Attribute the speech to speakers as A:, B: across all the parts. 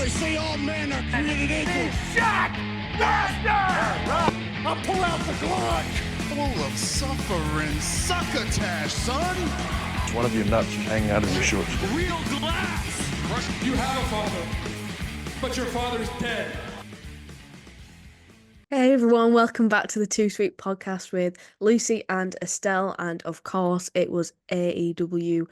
A: They say all men are created equal.
B: Shot! Master!
A: I pull out the Glock.
C: Full of suffering succotash, son.
D: One of your nuts is hanging out of your shorts.
A: Real glass.
E: You have a father, but your father's dead.
F: Hey everyone, welcome back to the Too Sweet podcast with Lucy and Estelle, and of course it was AEW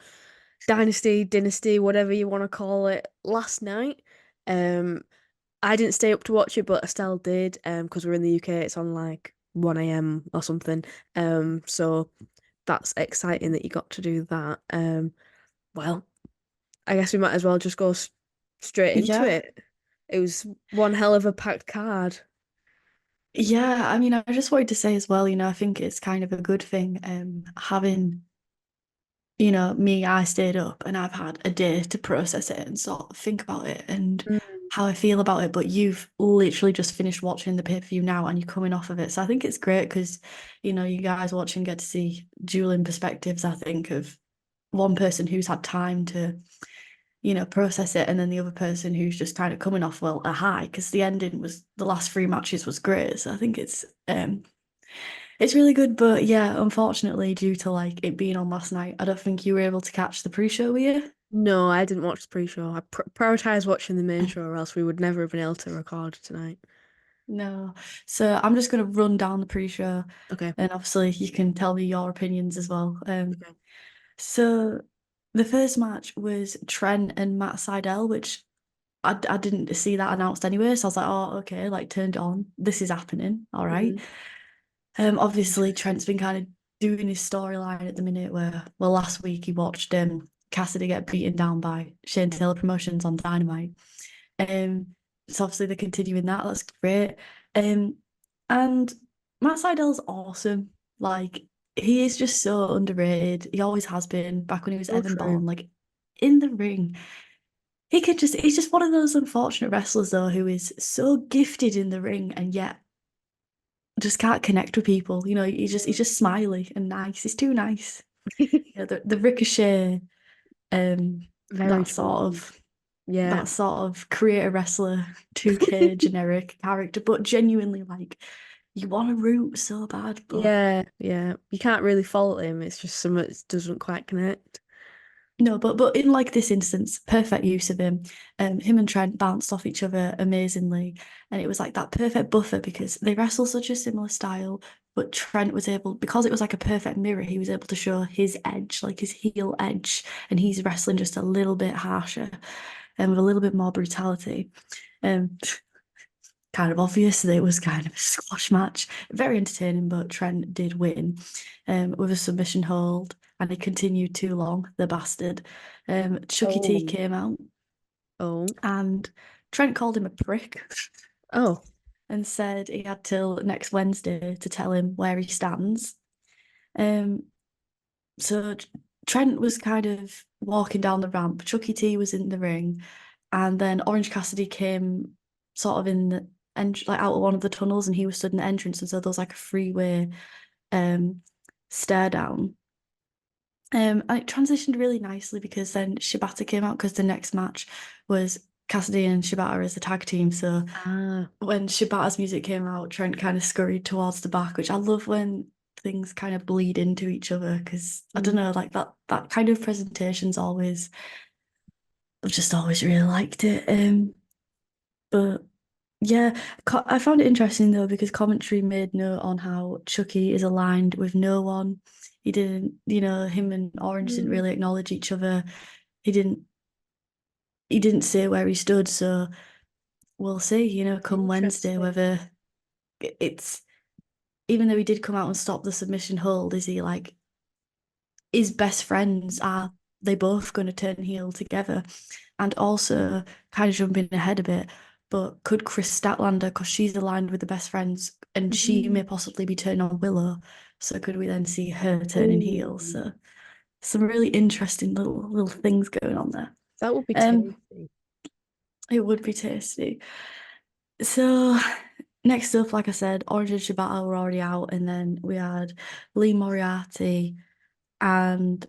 F: Dynasty, whatever you want to call it, last night. I didn't stay up to watch it, but Estelle did, because we're in the UK, it's on like 1 a.m. or something. So that's exciting that you got to do that. Well, I guess we might as well just go straight into it. It was one hell of a packed card.
G: Yeah, I mean, I just wanted to say as well, I think it's kind of a good thing having, I stayed up and I've had a day to process it and sort of think about it and how I feel about it. But you've literally just finished watching the pay-per-view now and you're coming off of it. So I think it's great because, you guys watching get to see dueling perspectives, I think, of one person who's had time to process it, and then the other person who's just kind of coming off, a high, because the ending was, the last 3 matches was great. So I think it's really good. But yeah, unfortunately, due to like it being on last night, I don't think you were able to catch the pre-show, were you?
F: No, I didn't watch the pre-show. I prioritized watching the main show, or else we would never have been able to record tonight.
G: No. So I'm just going to run down the pre-show.
F: Okay.
G: And obviously you can tell me your opinions as well.
F: Okay.
G: So the first match was Trent and Matt Sydal, which I didn't see that announced anyway. So I was like, oh, okay, like turned on. This is happening. All right. Obviously, Trent's been kind of doing his storyline at the minute where, last week he watched Cassidy get beaten down by Shane Taylor Promotions on Dynamite. So obviously they're continuing that. That's great. And Matt Sydal's awesome. Like, he is just so underrated. He always has been, back when he was Evan Bourne, like in the ring. He's just one of those unfortunate wrestlers though, who is so gifted in the ring and yet just can't connect with people. He's just smiley and nice. He's too nice. The Ricochet, that sort of creator wrestler 2K generic character, but genuinely like you want to root so bad. But
F: yeah. You can't really fault him. It's just something that doesn't quite connect.
G: No, but in like this instance, perfect use of him. Him and Trent bounced off each other amazingly, and it was like that perfect buffer because they wrestle such a similar style. But Trent was able, because it was like a perfect mirror, he was able to show his edge, like his heel edge, and he's wrestling just a little bit harsher and with a little bit more brutality. Kind of obvious that it was kind of a squash match. Very entertaining, but Trent did win with a submission hold, and he continued too long, the bastard. Chucky T came out. And Trent called him a prick. And said he had till next Wednesday to tell him where he stands. So Trent was kind of walking down the ramp. Chucky T was in the ring, and then Orange Cassidy came sort of in the like out of one of the tunnels, and he was stood in the entrance, and so there was like a freeway stare down. And it transitioned really nicely because then Shibata came out, because the next match was Cassidy and Shibata as the tag team. So when Shibata's music came out, Trent kind of scurried towards the back, which I love when things kind of bleed into each other, because I don't know, like that kind of presentation's always, I've just always really liked it. But yeah, I found it interesting though, because commentary made note on how Chucky is aligned with no one. He didn't, him and Orange didn't really acknowledge each other. He didn't say where he stood, so we'll see, come Wednesday, whether it's, even though he did come out and stop the submission hold, is he like, his best friends, are they both going to turn heel together? And also, kind of jumping ahead a bit, but could Chris Statlander, because she's aligned with the best friends, and she may possibly be turning on Willow, so could we then see her turning heel? So some really interesting little things going on there.
F: That would be tasty.
G: It would be tasty. So next up, like I said, Orange and Shibata were already out, and then we had Lee Moriarty and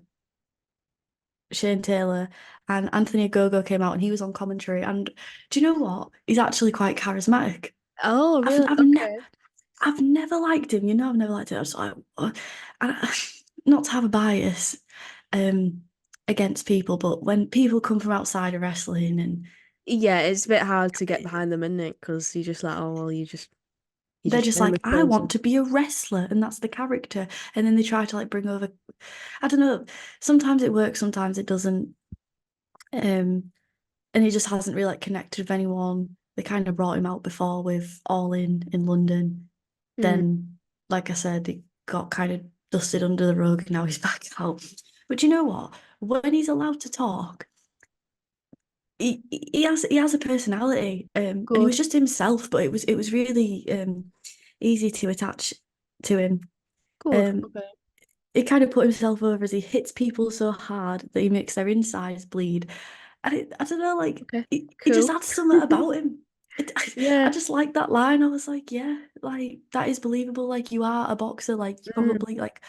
G: Shane Taylor, and Anthony Ogogo came out and he was on commentary. And do you know what? He's actually quite charismatic.
F: Oh,
G: I've
F: really?
G: I've ne
F: Okay.
G: I've never liked him. You know, I've never liked him. I was like, not to have a bias um against people, but when people come from outside of wrestling and
F: Yeah, it's a bit hard to get behind them, isn't it? Because you're just like, oh well, you're
G: they're
F: just a
G: just like,
F: famous
G: I want
F: person.
G: to be a wrestler, and that's the character. And then they try to like bring over, I don't know, sometimes it works, sometimes it doesn't. And he just hasn't really like connected with anyone. They kind of brought him out before with All in London.
F: Mm,
G: Then, like I said, it got kind of dusted under the rug, and now he's back out. But you know what? When he's allowed to talk, he has a personality, and he was
F: good.
G: just himself. But it was really easy to attach to him.
F: Good.
G: Um,
F: Okay.
G: he kind of put himself over as he hits people so hard that he makes their insides bleed. And I don't know, like
F: Okay.
G: he just
F: Cool.
G: had something about him. I
F: Yeah.
G: just like that line. I was like, yeah, like that is believable. Like you are a boxer. Like you
F: Mm,
G: probably like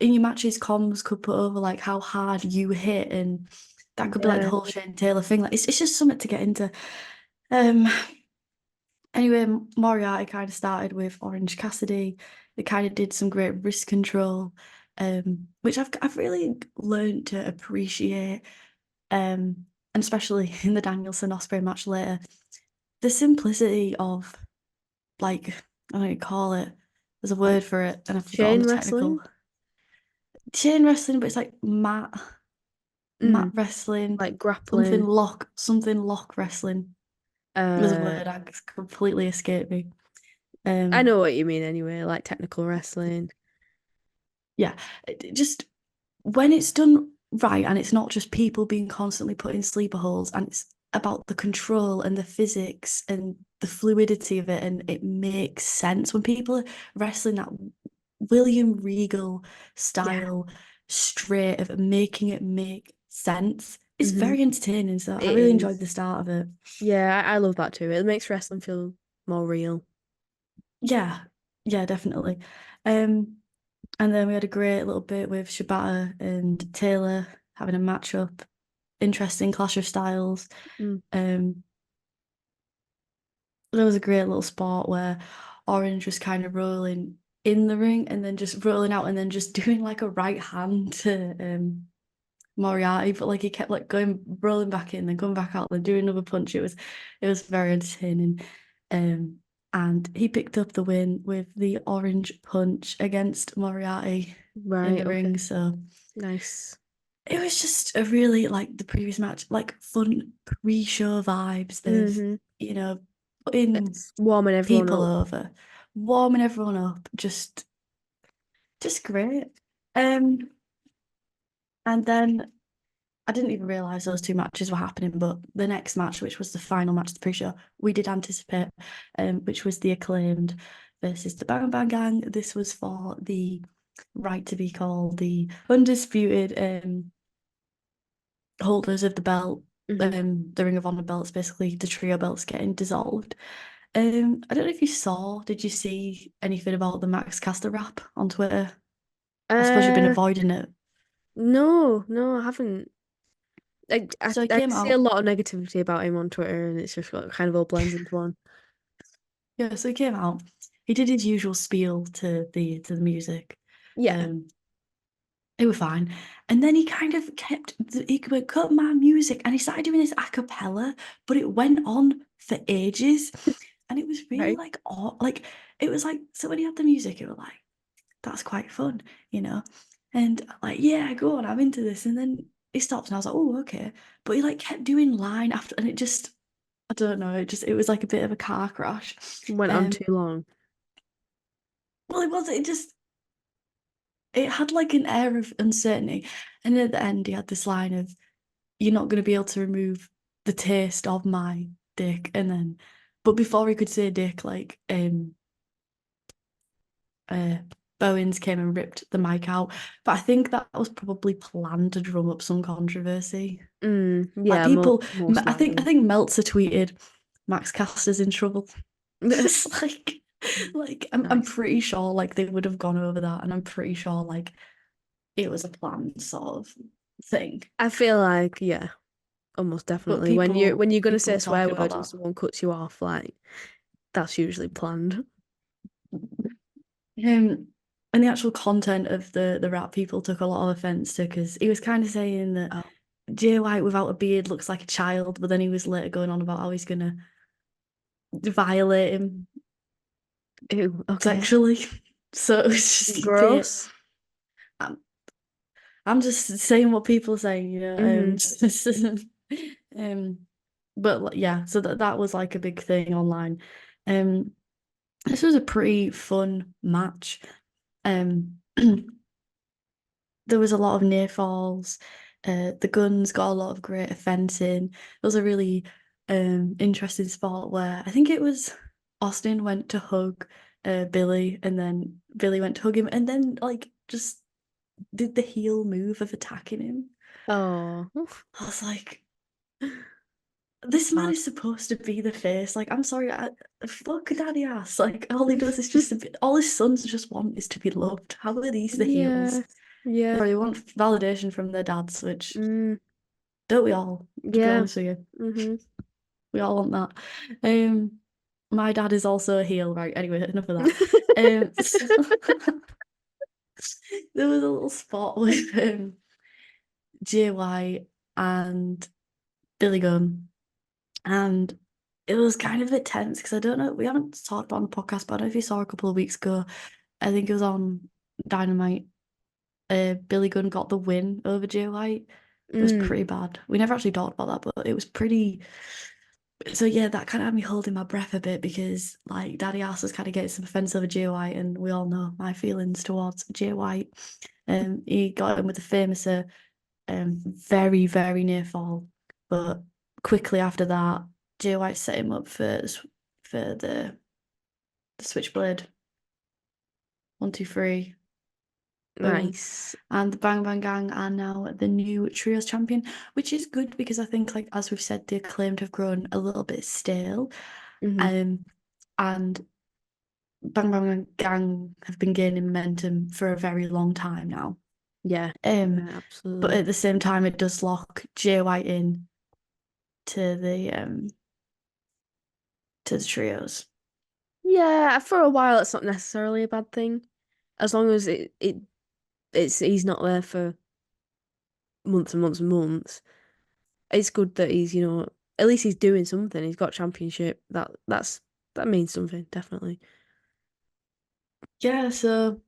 G: in your matches, comms could put over like how hard you hit, and that could be like the
F: yeah.
G: whole Shane Taylor thing. Like it's just something to get into. Um. Anyway, Moriarty kind of started with Orange Cassidy. They kind of did some great wrist control, which I've really learned to appreciate. And especially in the Danielson Ospreay match later, the simplicity of like I don't know what you call it. There's a
F: Like
G: word for it, and I've forgotten
F: chain
G: the
F: wrestling.
G: technical chain wrestling, but it's like mat
F: Mm,
G: wrestling,
F: like grappling.
G: something lock wrestling. There's a
F: Uh,
G: word that completely escaped me.
F: I
G: Um,
F: know what you mean anyway, like technical wrestling.
G: yeah, just when it's done right and it's not just people being constantly put in sleeper holes, and it's about the control and the physics and the fluidity of it, and it makes sense when people are wrestling that William Regal
F: Yeah.
G: style straight of making it make sense. It's
F: Hmm.
G: very entertaining, so I
F: It
G: really enjoyed
F: is.
G: the start of it.
F: Yeah, I love that too. It makes wrestling feel more real.
G: Yeah, yeah, definitely. Um, and then we had a great little bit with Shibata and Taylor having a matchup. Interesting clash of styles.
F: Mm.
G: Um, there was a great little spot where Orange was kind of rolling in the ring and then just rolling out and then just doing like a right hand to Moriarty, but like he kept like going rolling back in, then coming back out, then doing another punch. It was very entertaining. Um, and he picked up the win with the orange punch against Moriarty in
F: Right,
G: the ring.
F: okay.
G: So
F: Nice.
G: it was just a really like the previous match, like fun pre-show vibes of,
F: Hmm.
G: you know, putting
F: It's warming everyone
G: people
F: up.
G: over, warming everyone up, just great. Um, and then I didn't even realize those two matches were happening, but the next match, which was the final match of the pre-show, we did anticipate, which was the Acclaimed versus the Bang Bang Gang. This was for the right to be called the undisputed holders of the belt,
F: Hmm.
G: the Ring of Honor belts, basically the trio belts getting dissolved. I don't know if you saw, did you see anything about the Max Caster rap on Twitter? I suppose you've been
F: Uh,
G: avoiding it.
F: no, no, I haven't.
G: So it
F: I
G: came
F: see a
G: out,
F: lot of negativity about him on Twitter, and it's just got kind of all blends into one.
G: yeah, so it came out. He did his usual spiel to the music.
F: Yeah.
G: Um, it was fine. And then he kind of he went, cut my music, and he started doing this a cappella, but it went on for ages. And it was really
F: Right.
G: like, like, it was like, so when he had the music, it was like, that's quite fun, you know? And like, yeah, go on, I'm into this. And then he stopped and I was like, oh, okay. But he like kept doing line after, and it just, I don't know, it was like a bit of a car crash.
F: Went on
G: Um,
F: too long.
G: well, it had like an air of uncertainty. And at the end, he had this line of, you're not going to be able to remove the taste of my dick. And then, but before he could say dick, like, uh, Bowens came and ripped the mic out. But I think that was probably planned to drum up some controversy. Like
F: Yeah,
G: people,
F: most
G: I
F: likely.
G: think Meltzer tweeted, Max Caster's in trouble. It's like I'm
F: Nice.
G: pretty sure like they would have gone over that, and I'm pretty sure like it was a plan, sort of. thing.
F: I feel like, yeah, almost
G: But
F: definitely. When you're gonna
G: people
F: say
G: were
F: a swear
G: talking about
F: word and
G: that.
F: someone cuts you off, like that's usually planned.
G: And the actual content of the rap people took a lot of offense to, because he was kind of saying that
F: Oh,
G: Jay White without a beard looks like a child, but then he was later going on about how he's gonna violate him
F: ew, okay.
G: sexually. So it was just a bit.
F: Gross.
G: I'm, I'm just saying what people are saying,
F: Hmm.
G: um, but yeah, so that was like a big thing online. Um, this was a pretty fun match. Um, there was a lot of near falls. The guns got a lot of great offense in. It was a really interesting spot where I think it was Austin went to hug Billy, and then Billy went to hug him, and then like just did the heel move of attacking him.
F: Oh,
G: I was like, this man
F: bad.
G: is supposed to be the face. Like, I'm sorry, fuck daddy ass. Like, all he does is just all his sons just want is to be loved. How are these the heels?
F: Yeah, yeah,
G: They want validation from their dads, which
F: mm,
G: don't we all, to be
F: yeah.
G: honest with you?
F: Hmm.
G: We all want that. My dad is also a heel, right? Anyway, enough of that. There was a little spot with JY and Billy Gunn, and it was kind of a bit tense because I don't know, we haven't talked about it on the podcast, but I don't know if you saw a couple of weeks ago, I think it was on Dynamite. Billy Gunn got the win over Jay White. It was
F: Mm,
G: pretty bad. We never actually talked about that, but it was pretty. So yeah, that kind of had me holding my breath a bit because like Daddy Ass was kind of getting some offense over Jay White, and we all know my feelings towards Jay White. He got him with the famous very, very near fall. But quickly after that, Jay White set him up for the switchblade. 1, 2, 3. Boom.
F: nice.
G: And the Bang Bang Gang are now the new Trios champion, which is good because I think, like as we've said, the Acclaimed have grown a little bit stale.
F: Hmm.
G: And Bang Bang Gang have been gaining momentum for a very long time now.
F: Yeah,
G: Um,
F: yeah,
G: but
F: absolutely.
G: at the same time, it does lock Jay White in to the trios.
F: Yeah, for a while, it's not necessarily a bad thing, as long as it's he's not there for months and months and months. It's good that he's, at least he's doing something. He's got championship. That means something, definitely.
G: Yeah, so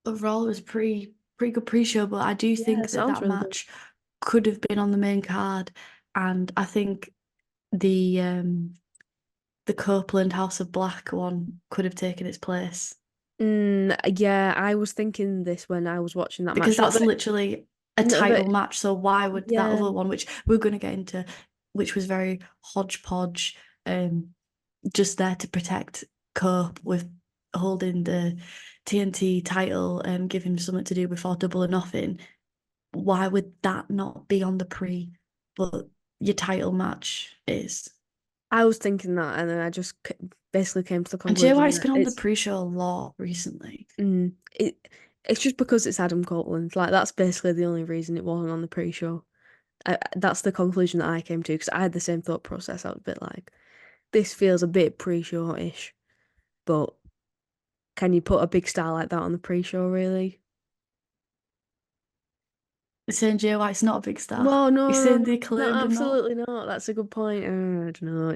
G: overall, it was pretty good pre-show, but I do
F: Yeah,
G: think
F: it
G: that
F: sounds
G: that
F: really good.
G: match could have been on the main card, and I think the Copeland House of Black one could have taken its place
F: Yeah, I was thinking this when I was watching that
G: because
F: match.
G: that's literally a
F: Not that,
G: title match. So why would that
F: yeah.
G: other one, which we're going to get into, which was very hodgepodge, um, just there to protect Cope with holding the TNT title and give him something to do before Double or Nothing? Why would that not be on the pre, but your title match is?
F: I was thinking that, and then I just basically came to the
G: And Jay
F: conclusion
G: White's
F: that
G: been on the pre-show a lot recently.
F: it's just because it's Adam Copeland. Like that's basically the only reason it wasn't on the pre-show. That's the conclusion that I came to because I had the same thought process. I was a bit like, this feels a bit pre-show-ish, but can you put a big star like that on the pre-show, really?
G: Saying Jay White's not a big star.
F: Well,
G: You're
F: no,
G: saying the
F: no,
G: Acclaimed are not.
F: absolutely not. That's a good point. I don't know.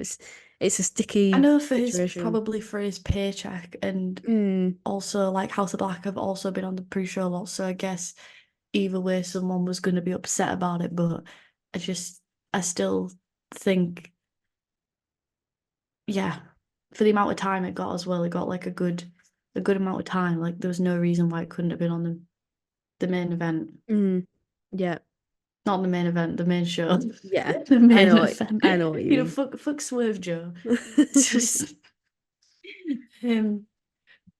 F: It's a
G: I
F: sticky
G: know for his
F: situation.
G: probably for his paycheck, and
F: Mm,
G: also like House of Black have also been on the pre-show a lot. So I guess either way, someone was going to be upset about it. But I still think, yeah, for the amount of time it got as well, it got like a good amount of time. Like there was no reason why it couldn't have been on the main event.
F: mm, yeah,
G: Not the main event, the main show.
F: yeah.
G: The
F: I
G: main
F: know
G: event.
F: I know what you mean.
G: Fuck Swerve Joe. It's just um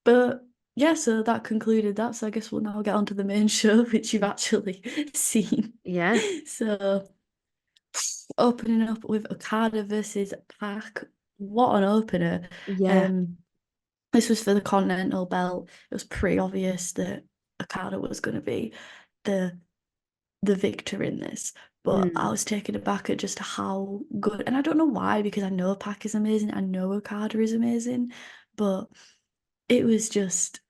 G: but yeah, so that concluded that. So I guess we'll now get on to the main show, which you've actually seen.
F: Yeah,
G: So opening up with Okada versus Pac. What an opener.
F: yeah.
G: Um this was for the Continental belt. It was pretty obvious that Okada was gonna be the the victor in this. But I
F: Mm.
G: was taken aback at just how good, and I don't know why, because I know Pac is amazing, I know Okada is amazing, but it was just,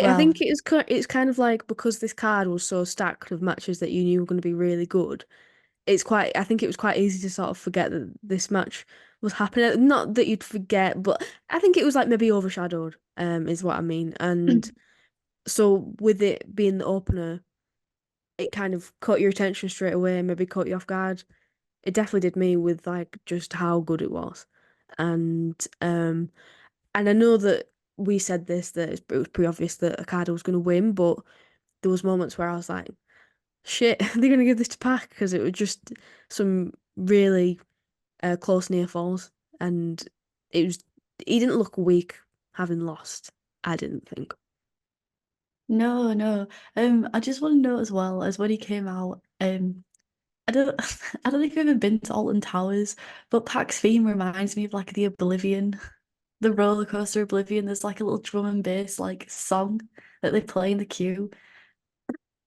F: I
G: well,
F: think it's kind of like because this card was so stacked of matches that you knew were going to be really good. I think it was quite easy to sort of forget that this match was happening. Not that you'd forget, but I think it was like maybe overshadowed, is what I mean. And so with it being the opener, it kind of caught your attention straight away, maybe caught you off guard. It definitely did me with like just how good it was. And and I know that we said this that it was pretty obvious that Okada was going to win, but there was moments where I was like, shit, they're going to give this to Pac because it was just some really close near falls, and it was he didn't look weak having lost. I didn't think.
G: no, no. I just want to note as well as when he came out, I don't I don't think I've ever been to Alton Towers, but Pac's theme reminds me of like the Oblivion, the roller coaster Oblivion. There's like a little drum and bass like song that they play in the queue.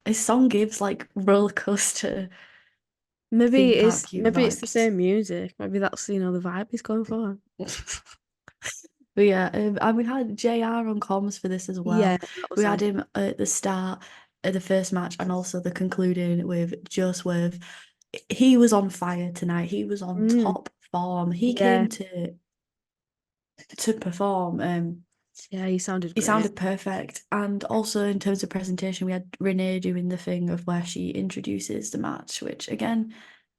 G: His song gives like roller coaster theme park queue
F: Maybe it's the
G: vibes.
F: same music. Maybe that's the vibe he's going for.
G: But yeah, and we had JR on comms for this as
F: Yeah,
G: well.
F: that was
G: We had
F: nice.
G: him at the start of the first match and also the concluding with Joe Swerve. He was on fire tonight. He was on
F: Mm,
G: top form. He
F: yeah,
G: came to perform.
F: yeah, he sounded
G: He
F: great.
G: sounded perfect. And also in terms of presentation, we had Renee doing the thing of where she introduces the match, which again,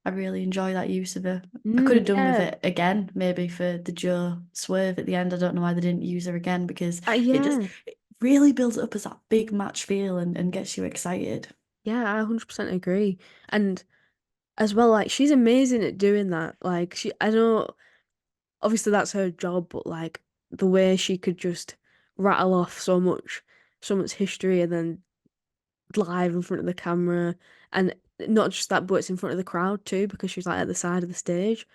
G: I really enjoy that use of her. I could have done with
F: Yeah,
G: it again, maybe for the Joe Swerve at the end. I don't know why they didn't use her again because
F: yeah,
G: it really builds it up as that big match feel and gets you excited.
F: yeah. I 100% agree. And as well, like she's amazing at doing that. Like I know, obviously that's her job, but like the way she could just rattle off so much history, and then live in front of the camera, and not just that, but it's in front of the crowd too because she's like at the side of the stage.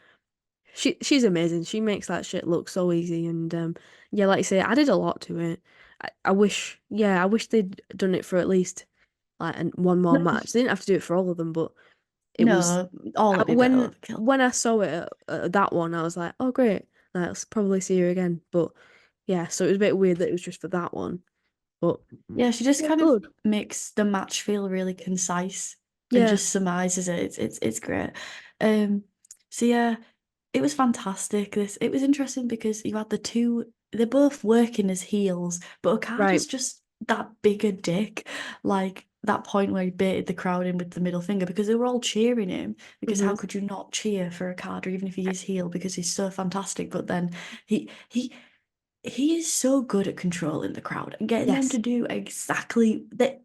F: She's amazing. She makes that shit look so easy, and yeah, like you say, added a lot to it. I wish they'd done it for at least like one more match. They didn't have to do it for all of them, but it was
G: No, all would be a bit overkill.
F: when I saw it at that one, I was like, oh great, like, I'll probably see her again. But yeah, so it was a bit weird that it was just for that one, but
G: Yeah, she just
F: yeah,
G: kind of
F: good.
G: makes the match feel really concise and
F: Yeah.
G: just surmises it. It's great. Um, so yeah, it was fantastic. It was interesting because you had the two, they're both working as heels, but
F: Right.
G: Okada's just that bigger dick. Like that point where he baited the crowd in with the middle finger because they were all cheering him. Because how
F: hmm
G: could you not cheer for Okada even if he is heel because he's so fantastic? But then he he he is so good at controlling the crowd and getting them to
F: Yes.
G: do exactly that.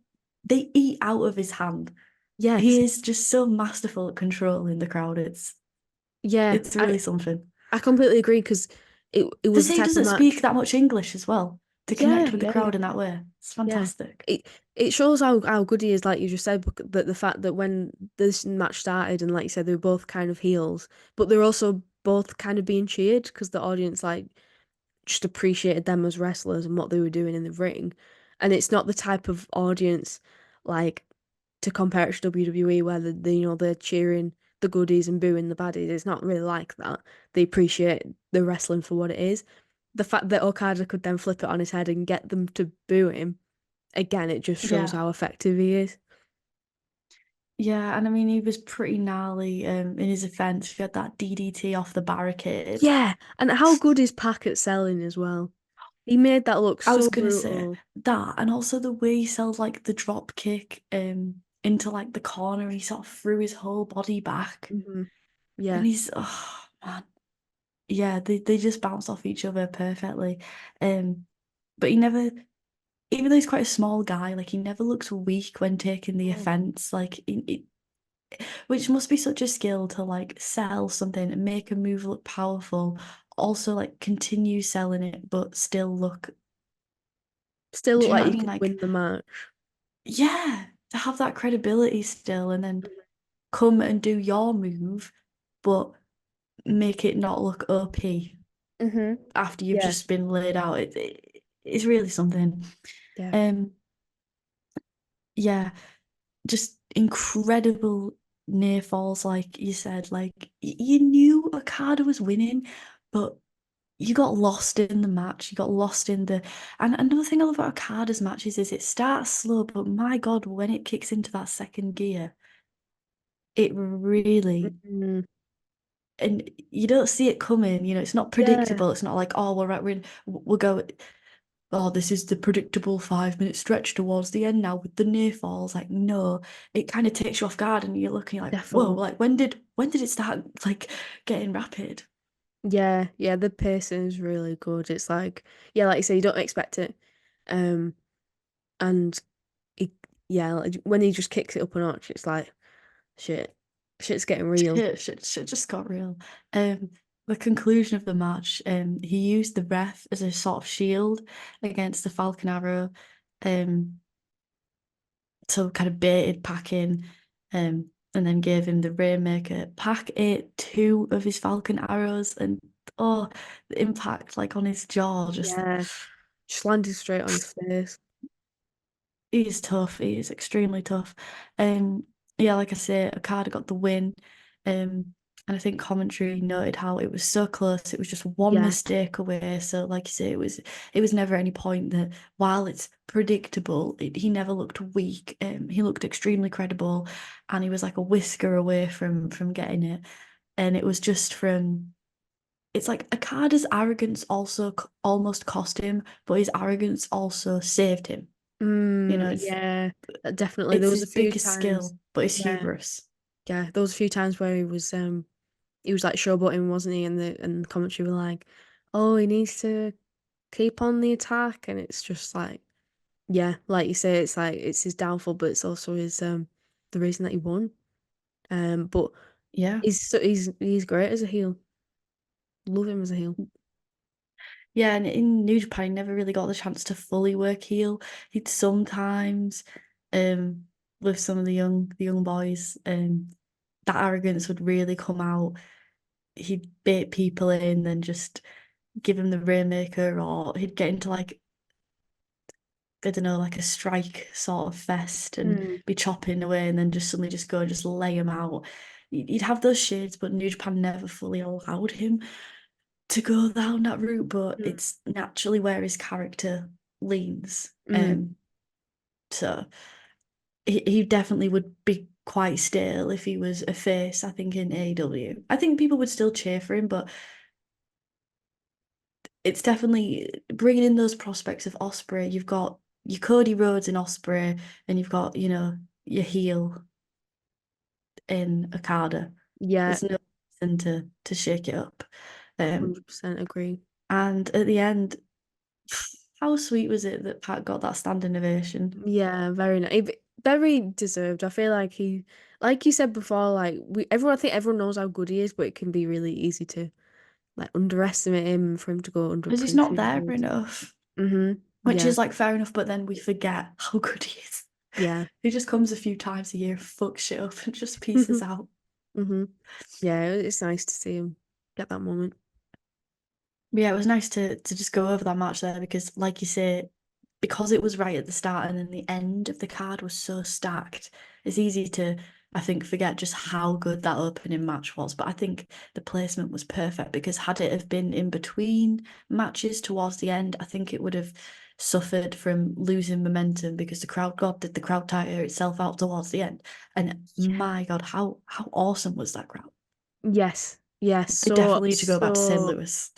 G: They eat out of his hand.
F: Yes.
G: He is just so masterful at controlling the crowd.
F: Yeah.
G: It's really something.
F: I completely agree because it
G: To
F: was the
G: say he
F: type of
G: doesn't speak
F: match.
G: that much English as well, to
F: Yeah,
G: connect with the
F: yeah,
G: crowd in that way. It's
F: yeah.
G: fantastic.
F: It shows how good he is, like you just said, but the fact that when this match started and like you said, they were both kind of heels, but they're also both kind of being cheered because the audience like just appreciated them as wrestlers and what they were doing in the ring. And it's not the type of audience like to compare it to WWE where they're cheering the goodies and booing the baddies. It's not really like that. They appreciate the wrestling for what it is. The fact that Okada could then flip it on his head and get them to boo him, again, it just shows
G: Yeah.
F: how effective he is.
G: Yeah, and I mean he was pretty gnarly in his offense. He had that DDT off the barricade.
F: Yeah, and how good is Pac at selling as well? He made that look
G: I was
F: so
G: gonna say
F: brutal.
G: that, and also the way he sells like the drop kick into like the corner, he sort of threw his whole body back.
F: Yeah.
G: And he's oh man. Yeah, they just bounce off each other perfectly. But he never, even though he's quite a small guy, like he never looks weak when taking the
F: Oh.
G: offense. Which must be such a skill to like sell something and make a move look powerful. Also, like continue selling it, but still look.
F: Still
G: Do
F: look
G: you know
F: like
G: what I
F: you
G: mean?
F: could
G: Like,
F: win the match.
G: yeah, to have that credibility still, and then come and do your move, but make it not look OP
F: hmm
G: after you've
F: Yeah.
G: just been laid out. It's really something.
F: Yeah.
G: Um, yeah. just incredible near falls, like you said. Like you knew Okada was winning, but you got lost in the match. You got lost in the. And another thing I love about Okada's matches is it starts slow, but my God, when it kicks into that second gear, it really.
F: Mm,
G: And you don't see it coming. It's not
F: yeah,
G: predictable. It's not like, oh, we're right, we'll go. Oh, this is the predictable 5 minute stretch towards the end now with the near falls. Like, no, it kind of takes you off guard, and you're looking like, whoa,
F: definitely.
G: like when did it start like getting rapid?
F: Yeah, yeah, the pacing is really good. It's like, yeah, like you say, you don't expect it. Um, and he, yeah, like, when he just kicks it up a notch, it's like, shit, shit's getting real.
G: Shit just got real. Um, the conclusion of the match, he used the ref as a sort of shield against the Falcon Arrow, um, so kind of baited Pac in, and then gave him the Rainmaker. Pac ate two of his Falcon Arrows, and oh, the impact like on his jaw, just
F: Yeah, just landed straight on his face.
G: he is tough. He is extremely tough. Yeah, like I say, Okada got the win. And I think commentary noted how it was so close. It was just one
F: Yeah,
G: mistake away. So, like you say, it was never any point that while it's predictable, he never looked weak. He looked extremely credible, and he was like a whisker away from getting it. And it was just from. It's like Okada's arrogance also almost cost him, but his arrogance also saved him. It's
F: yeah, definitely. There
G: it's
F: was
G: his
F: a few
G: biggest
F: times,
G: skill, but it's
F: yeah,
G: hubris.
F: yeah, there was a few times where he was like showboating, wasn't he? And the commentary were like, oh, he needs to keep on the attack, and it's just like, yeah, like you say, it's like it's his downfall, but it's also his the reason that he won. But
G: Yeah.
F: he's great as a heel. Love him as a heel.
G: Yeah, and in New Japan, he never really got the chance to fully work heel. He'd sometimes, um, with some of the young boys, that arrogance would really come out. He'd bait people in and just give him the Rainmaker, or he'd get into like, I don't know, like a strike sort of fest and
F: Mm,
G: be chopping away and then just suddenly just go and just lay him out. He'd have those shades, but New Japan never fully allowed him to go down that route, but
F: mm,
G: it's naturally where his character leans.
F: mm.
G: So he definitely would be quite stale if he was a face, I think, in AEW. I think people would still cheer for him, but it's definitely bringing in those prospects of Ospreay. You've got your Cody Rhodes in Ospreay, and you've got, your heel in Okada.
F: Yeah,
G: There's no reason to shake it up. Um,
F: 100% agree.
G: and at the end, how sweet was it that Pat got that standing ovation?
F: Yeah, very nice. Very deserved. I feel like like you said before, like I think everyone knows how good he is, but it can be really easy to like underestimate him for him to go under
G: Because he's
F: pretty
G: not
F: two
G: there
F: years.
G: enough, which
F: Yeah,
G: is like fair enough, but then we forget how good he is.
F: yeah.
G: He just comes a few times a year, fucks shit up, and just pieces out.
F: hmm Yeah, it's nice to see him get that moment.
G: Yeah, it was nice to just go over that match there because, like you say, because it was right at the start and then the end of the card was so stacked, it's easy to, I think, forget just how good that opening match was. But I think the placement was perfect because had it have been in between matches towards the end, I think it would have suffered from losing momentum because did the crowd tire itself out towards the end. And my God, how awesome was that crowd?
F: Yes, yes.
G: They definitely need to go back to St. Louis.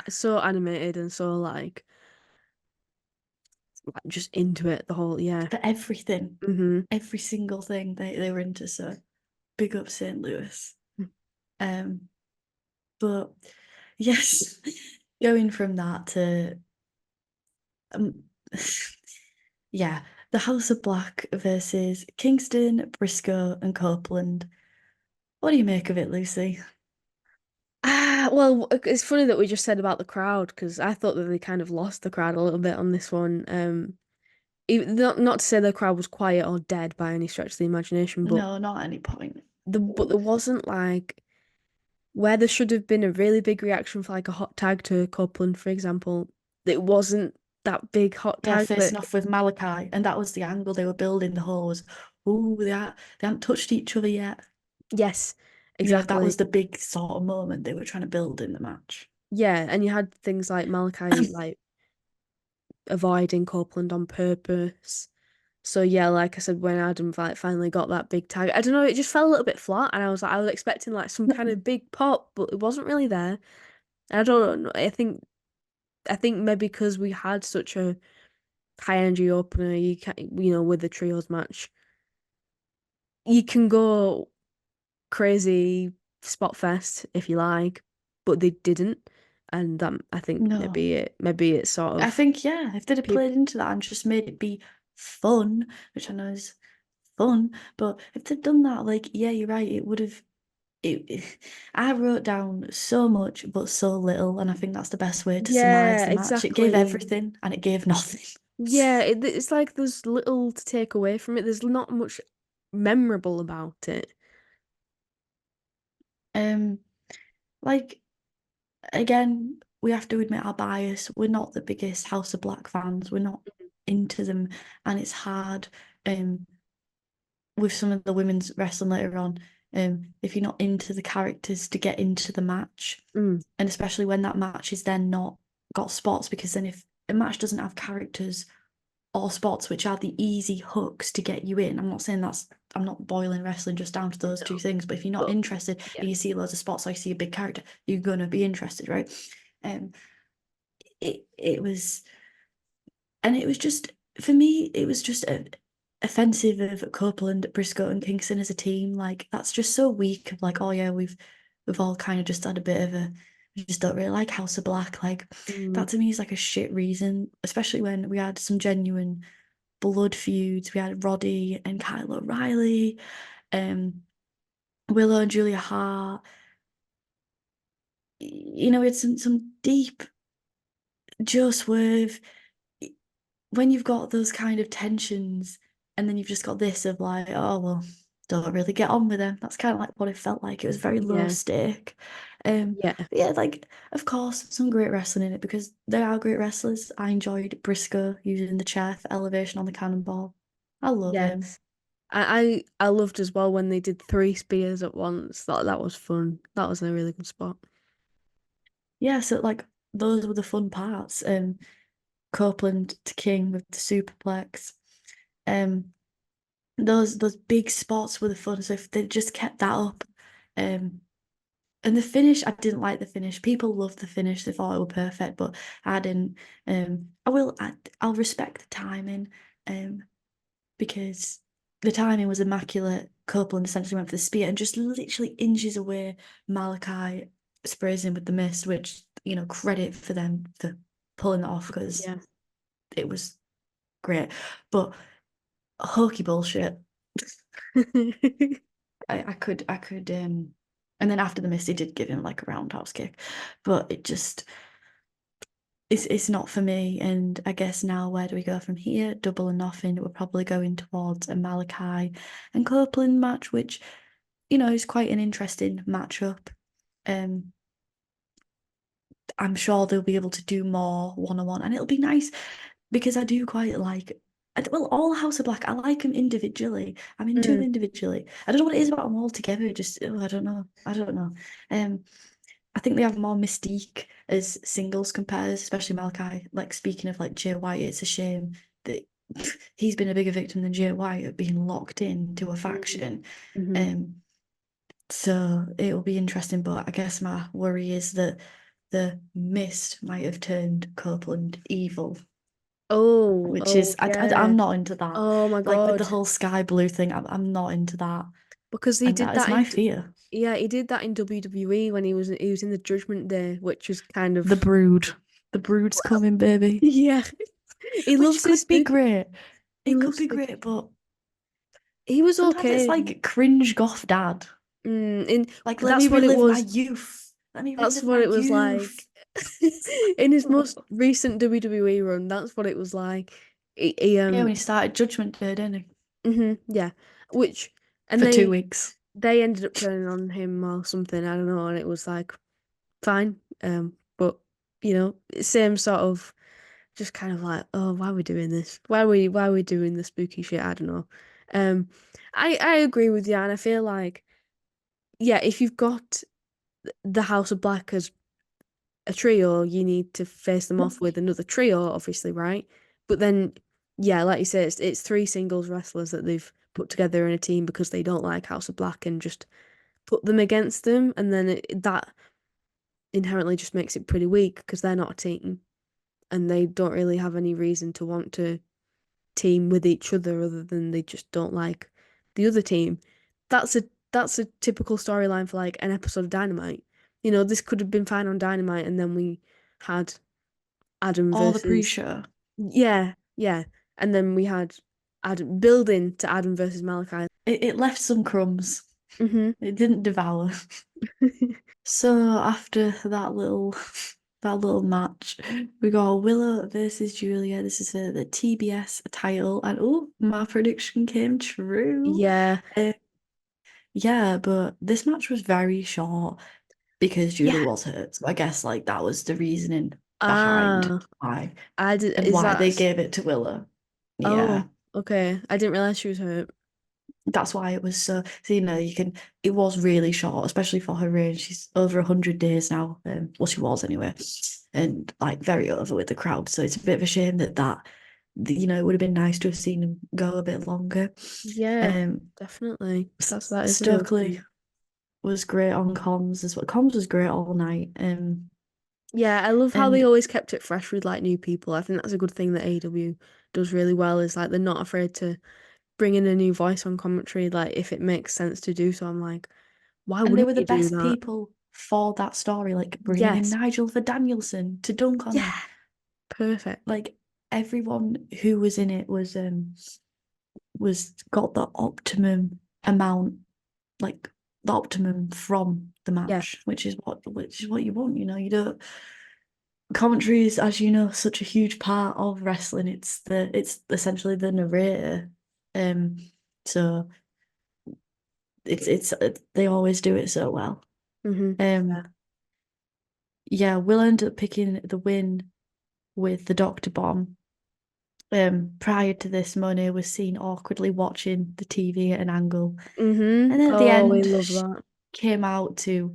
F: So animated and so like just into it the whole yeah.
G: For everything,
F: hmm
G: every single thing they were into. So big up St. Louis. Um, but yes, going from that to um, yeah, the House of Black versus Kingston, Briscoe, and Copeland. What do you make of it, Lucy?
F: Well, it's funny that we just said about the crowd because I thought that they kind of lost the crowd a little bit on this one. Not to say the crowd was quiet or dead by any stretch of the imagination, but
G: No, not at any point.
F: there wasn't like where there should have been a really big reaction for like a hot tag to Copeland, for example. It wasn't that big hot
G: Yeah,
F: tag, but
G: facing off with Malachi, and that was the angle they were building the whole was, ooh, they haven't touched each other yet.
F: Yes,
G: You know, that
F: exactly.
G: was the big sort of moment they were trying to build in the match.
F: Yeah, and you had things like Malachi like avoiding Copeland on purpose. So yeah, like I said, when Adam like finally got that big tag, I don't know, it just fell a little bit flat, and I was expecting like some kind of big pop, but it wasn't really there. I don't know. I think maybe because we had such a high energy opener, you know, with the trios match, you can go crazy spot fest if you like, but they didn't, and I think
G: No.
F: maybe it's sort
G: I
F: of
G: think, yeah, if they'd have
F: people.
G: played into that and just made it be fun, which I know is fun, but if they'd done that, like, yeah, you're right, it would have. I wrote down so much, but so little, and I think that's the best way to surmise
F: Yeah,
G: the match. It gave
F: exactly.
G: everything and it gave nothing.
F: Yeah, it's like there's little to take away from it. There's not much memorable about it.
G: Um, like again, we have to admit our bias. We're not the biggest House of Black fans. We're not into them, and it's hard. Um, with some of the women's wrestling later on, if you're not into the characters to get into the match,
F: Mm,
G: and especially when that match is then not got spots, because then if a match doesn't have characters or spots, which are the easy hooks to get you in, I'm not boiling wrestling just down to those two
F: no,
G: things, but if you're not
F: but
G: interested
F: yeah,
G: and you see loads of spots or you see a big character, you're gonna be interested, right? Um, it was, and it was just, for me, it was just offensive of Copeland, Briscoe, and Kingston as a team. Like that's just so weak. Of like, oh yeah, we've all kind of just had a bit of a. We just don't really like House of Black. Like
F: mm,
G: that to me is like a shit reason, especially when we had some genuine blood feuds. We had Roddy and Kyle O'Reilly, um, Willow and Julia Hart. You know, we had some deep Joe Swerve. When you've got those kind of tensions and then you've just got this of like, oh well, don't really get on with them. That's kind of like what it felt like. It was very low
F: yeah,
G: stake.
F: yeah,
G: But yeah, like of course some great wrestling in it because they are great wrestlers. I enjoyed Briscoe using the chair for elevation on the cannonball. I love him.
F: yes. I loved as well when they did three spears at once. That was fun. That was a really good spot.
G: Yeah, so like those were the fun parts. Copeland to King with the superplex. Um, those big spots were the fun. So if they just kept that up, um, and the finish, I didn't like the finish. People loved the finish; they thought it was perfect, but I didn't. I'll respect the timing, um, because the timing was immaculate. Copeland essentially went for the spear and just literally inches away. Malachi sprays him with the mist, which credit for them for pulling it off because
F: Yeah.
G: it was great. But hokey bullshit. I could and then after the miss he did give him like a roundhouse kick, but it's not for me. And I guess now where do we go from here? Double or nothing. We're probably going towards a Malachi and Copeland match, which is quite an interesting matchup. um I'm sure they'll be able to do more one-on-one, and it'll be nice because I do quite like. Well, all House of Black, I like them individually. I'm into them
F: Mm,
G: individually. I don't know what it is about them all together. Just I don't know. I don't know. Um, I think they have more mystique as singles compares, especially Malachi. Like speaking of like Jay White, it's a shame that he's been a bigger victim than Jay White of being locked into a
F: mm,
G: faction.
F: mhm.
G: Um, so it'll be interesting, but I guess my worry is that the mist might have turned Copeland evil, which
F: Oh
G: is
F: yeah.
G: I'm not into that.
F: Oh my
G: Like with the
F: God.
G: whole sky blue thing, I'm not into that,
F: Because he
G: and
F: did
G: that is
F: that
G: my fear.
F: yeah, he did that in WWE when he was in the Judgment Day, which was kind
G: The
F: of
G: brood, the brood's coming, baby,
F: yeah. He
G: which
F: loves his
G: could be
F: spooky.
G: great.
F: He
G: It could
F: loves
G: be
F: spooky.
G: great, but
F: He was
G: sometimes it's
F: okay.
G: like cringe goth dad.
F: And
G: Like, let me
F: that's what it
G: relive my
F: was.
G: youth. Let me
F: That's
G: relive
F: what
G: my
F: it was like.
G: youth.
F: In his most recent WWE run, that's what it was like. He
G: Yeah, when he started Judgment Day, didn't he?
F: yeah. Which and
G: For 2 weeks.
F: they ended up turning on him or something, I don't know, and it was like fine. But same sort of just kind of like, oh, why are we doing this? Why are we doing the spooky shit? I don't know. Um, I agree with you, and I feel like, yeah, if you've got the House of Black as a trio, you need to face them off with another trio, obviously, right? But then, yeah, like you say, it's three singles wrestlers that they've put together in a team because they don't like House of Black and just put them against them, and then that inherently just makes it pretty weak because they're not a team and they don't really have any reason to want to team with each other than they just don't like the other team. That's a typical storyline for like an episode of Dynamite. You know, this could have been fine on Dynamite and then we had Adam
G: All the
F: versus
G: pre-show.
F: yeah, yeah. And then we had Adam building to Adam versus Malachi.
G: It left some crumbs.
F: Mm-hmm.
G: It didn't devour. So after that little match, we got Willow versus Julia. This is the TBS title, and oh, my prediction came true.
F: Yeah.
G: Uh, yeah, but this match was very short because Julie
F: Yeah.
G: was hurt. So I guess like that was the reasoning behind
F: Ah,
G: why
F: I did.
G: and
F: Is
G: why they
F: that?
G: gave it to Willow. Yeah.
F: Oh, okay. I didn't realize she was hurt.
G: That's why it was so you know it was really short, especially for her reign. She's over 100 days now. Well, she was anyway, and like very over with the crowd. So it's a bit of a shame that it would have been nice to have seen him go a bit longer.
F: Yeah,
G: um
F: definitely. That is a real
G: Stokely
F: shame.
G: was great on comms as well. Comms was great all night.
F: Yeah, I love how they
G: And
F: always kept it fresh with like new people. I think that's a good thing that AEW does really well is like they're not afraid to bring in a new voice on commentary, like if it makes sense to do so. I'm like, why
G: they
F: wouldn't
G: were the
F: you do
G: best
F: that?
G: people for that story, like bringing in
F: Yes.
G: Nigel for Danielson to dunk on him.
F: Yeah. Perfect.
G: Like everyone who was in it was got the optimum amount, like the optimum from the
F: Yeah.
G: match, which is what you want. You don't commentary is, as you know, such a huge part of wrestling. It's essentially the narrator. Um, so they always do it so well.
F: Mm-hmm.
G: Um, yeah, we'll end up picking the win with the Doctor Bomb. Prior to this, Monet was seen awkwardly watching the TV at an angle.
F: Mm-hmm.
G: And then at the
F: Oh, we
G: end,
F: love
G: she
F: that.
G: came out to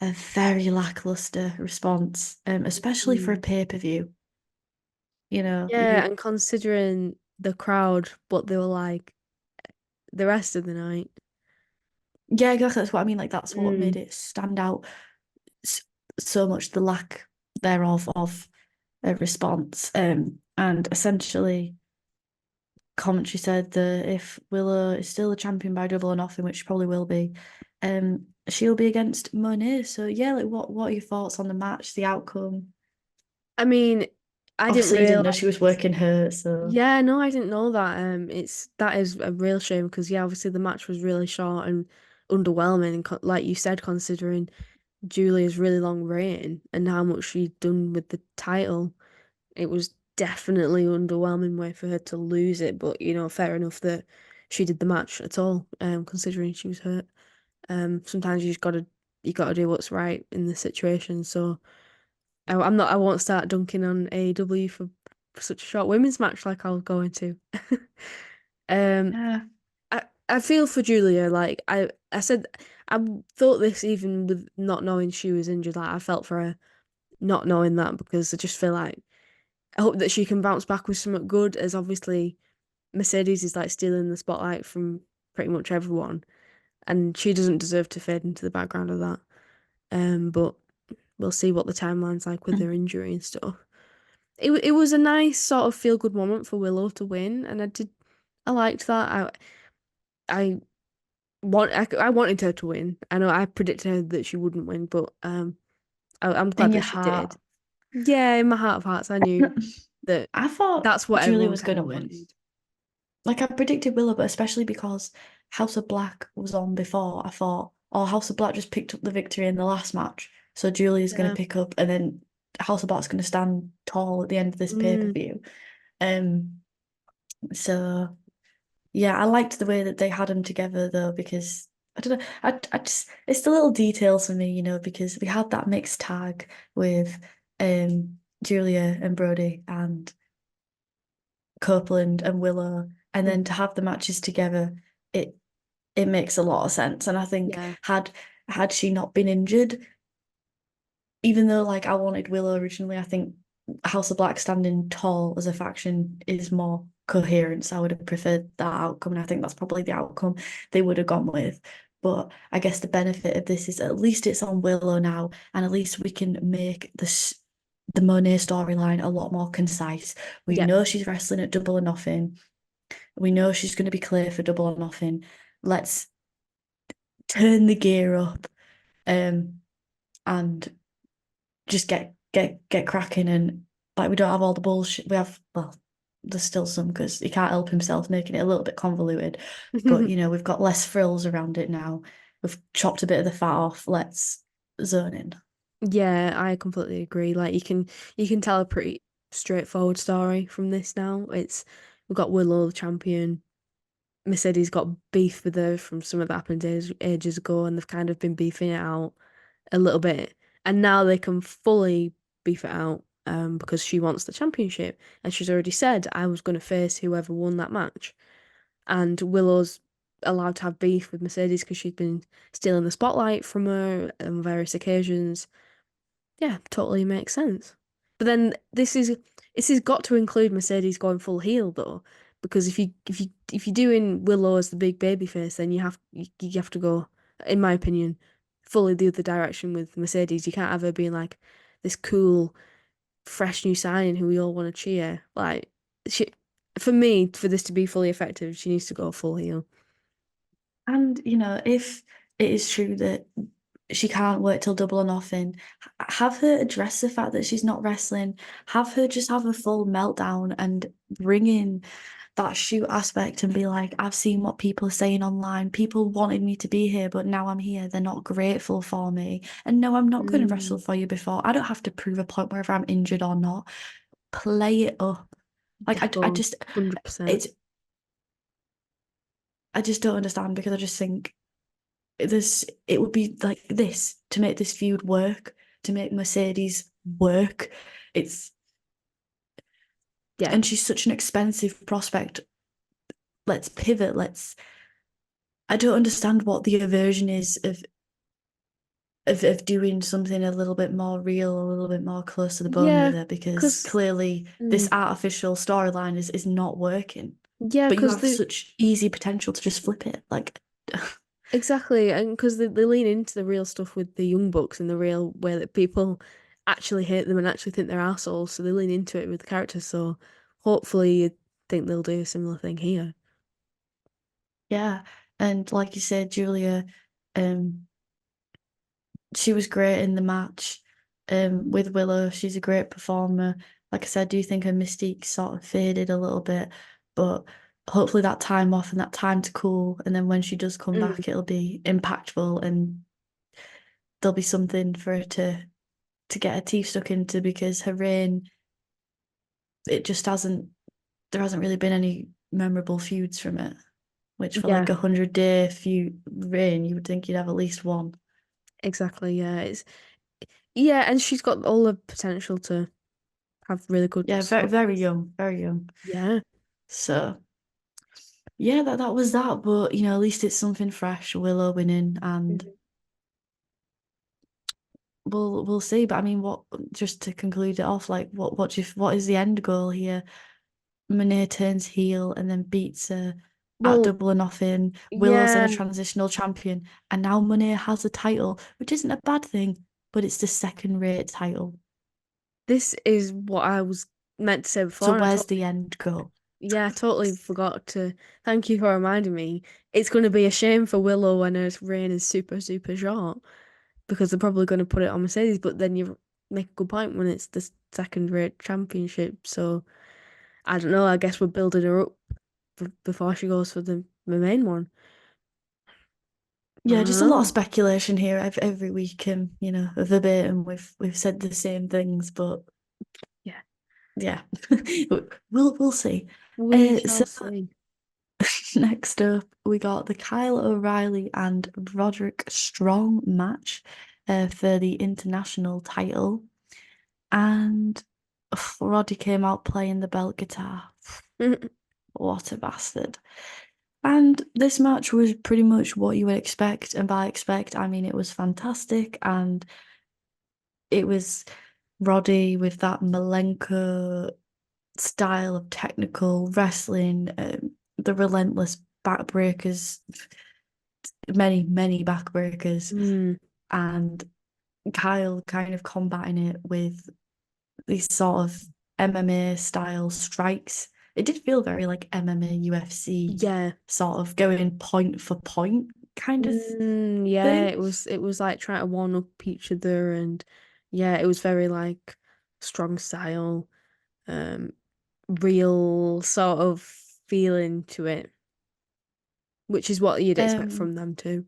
G: a very lackluster response, especially for a
F: Mm.
G: pay-per-view.
F: Yeah, and considering the crowd, what they were like the rest of the night.
G: Yeah, exactly. That's what I mean. Like that's what made
F: Mm.
G: it stand out so much, the lack thereof of a response. And essentially, commentary said that if Willow is still a champion by double or nothing, which she probably will be, she'll be against Monet. So yeah, like what are your thoughts on the match, the outcome?
F: I mean, I didn't
G: Obviously, you didn't know she was
F: realize.
G: working hurt, so
F: Yeah, no, I didn't know that. That is a real shame because yeah, obviously the match was really short and underwhelming, and like you said, considering Julia's really long reign and how much she'd done with the title, it was definitely an underwhelming way for her to lose it. But you know, fair enough that she did the match at all, considering she was hurt. Sometimes you gotta do what's right in the situation. So I won't start dunking on AEW for such a short women's match like I was going to. Um,
G: yeah.
F: I feel for Julia. Like I said, I thought this even with not knowing she was injured. Like I felt for her not knowing that because I just feel like I hope that she can bounce back with something good. As obviously Mercedes is like stealing the spotlight from pretty much everyone, and she doesn't deserve to fade into the background of that. But we'll see what the timeline's like with her injury and stuff. It was a nice sort of feel good moment for Willow to win, and I liked that. I I wanted her to win. I know I predicted that she wouldn't win, but I'm
G: In
F: glad
G: your
F: that she
G: heart.
F: did. Yeah, in my heart of hearts, I knew that
G: I thought
F: that's what
G: Julia
F: everyone
G: was
F: kind
G: gonna
F: of
G: win.
F: wanted.
G: Like I predicted Willow, but especially because House of Black was on before, I thought, oh, House of Black just picked up the victory in the last match. So Julia's gonna
F: Yeah.
G: pick up and then House of Black's gonna stand tall at the end of this
F: Mm.
G: pay-per-view. Um so yeah, I liked the way that they had them together though, because I don't know, I just it's the little details for me, because we had that mixed tag with Julia and Brody and Copeland and Willow and then to have the matches together, it makes a lot of sense. And I think
F: Yeah.
G: had she not been injured, even though like I wanted Willow originally, I think House of Black standing tall as a faction is more coherent. So I would have preferred that outcome, and I think that's probably the outcome they would have gone with. But I guess the benefit of this is at least it's on Willow now, and at least we can make the Monet storyline a lot more concise. We
F: Yeah.
G: know she's wrestling at Double or Nothing. We know she's going to be clear for Double or Nothing. Let's turn the gear up, and just get cracking, and like we don't have all the bullshit. We have, well, there's still some because he can't help himself, making it a little bit convoluted. But we've got less frills around it now. We've chopped a bit of the fat off. Let's zone in.
F: Yeah, I completely agree. Like you can tell a pretty straightforward story from this now. We've got Willow the champion. Mercedes got beef with her from some of that happened ages ago, and they've kind of been beefing it out a little bit. And now they can fully beef it out because she wants the championship. And she's already said, I was going to face whoever won that match. And Willow's allowed to have beef with Mercedes because she's been stealing the spotlight from her on various occasions. Yeah, totally makes sense. But then this has got to include Mercedes going full heel though, because if you're doing Willow as the big baby face, then you have to go, in my opinion, fully the other direction with Mercedes. You can't have her being like this cool, fresh new signing who we all want to cheer. Like she, for me, for this to be fully effective, she needs to go full heel.
G: And if it is true that she can't work till Double or Nothing, have her address the fact that she's not wrestling. Have her just have a full meltdown and bring in that shoot aspect and be like, I've seen what people are saying online. People wanted me to be here, but now I'm here. They're not grateful for me. And no, I'm not going to wrestle for you before. I don't have to prove a point whether I'm injured or not. Play it up. Like I
F: Defo,
G: just
F: 100%.
G: it's I just don't understand, because I just think it would be like this to make this feud work, to make Mercedes work. It's
F: Yeah.
G: And she's such an expensive prospect. Let's pivot. I don't understand what the aversion is of doing something a little bit more real, a little bit more close to the bone
F: Yeah,
G: with it, because
F: because
G: clearly this artificial storyline is not working.
F: yeah,
G: But you
F: because
G: have
F: the
G: such easy potential to just flip it. Like,
F: exactly, and because they lean into the real stuff with the Young Bucks and the real way that people actually hate them and actually think they're assholes, so they lean into it with the characters. So hopefully, you think they'll do a similar thing here.
G: yeah. And like you said, Julia, um, she was great in the match with Willow. She's a great performer. Like I said, I do think her mystique sort of faded a little bit, but hopefully that time off and that time to cool, and then when she does come
F: Mm.
G: back, it'll be impactful, and there'll be something for her to get her teeth stuck into, because her reign, it just hasn't there hasn't really been any memorable feuds from it. Which for
F: Yeah,
G: like 100-day feud reign, you would think you'd have at least one.
F: exactly. Yeah, and she's got all the potential to have really good
G: Yeah, very
F: stuff.
G: very young, very young.
F: Yeah.
G: So yeah, that was that. But at least it's something fresh. Willow winning, and
F: Mhm.
G: we'll see. But I mean, what just to conclude it off, like what is the end goal here? Monet turns heel and then beats her at
F: Well,
G: Double or Nothing. Willow's then
F: yeah,
G: a transitional champion, and now Monet has a title, which isn't a bad thing, but it's the second-rate title.
F: this is what I was meant to say
G: So
F: before, and I
G: where's the
F: totally
G: end goal?
F: Yeah, I totally forgot to thank you for reminding me. It's going to be a shame for Willow when her reign is super, super short because they're probably going to put it on Mercedes, but then you make a good point when it's the second rate championship. So I don't know. I guess we're building her up before she goes for the main one. I
G: Yeah,
F: don't
G: just a lot of
F: know.
G: speculation here every week, and verbatim we've said the same things, but
F: Yeah,
G: yeah, we'll see.
F: we shall
G: So
F: see.
G: next up, we got the Kyle O'Reilly and Roderick Strong match for the international title, and Roddy came out playing the belt guitar. What a bastard. And this match was pretty much what you would expect. And by expect, I mean it was fantastic. And it was Roddy with that Malenko style of technical wrestling, the relentless backbreakers, many backbreakers,
F: Mm,
G: and Kyle kind of combating it with these sort of MMA style strikes. It did feel very like MMA UFC
F: yeah.
G: sort of going point for point kind of
F: Yeah,
G: thing.
F: it was like trying to one up each other, and yeah, it was very like strong style, um, real sort of feeling to it, which is what you'd expect
G: Um,
F: from them too.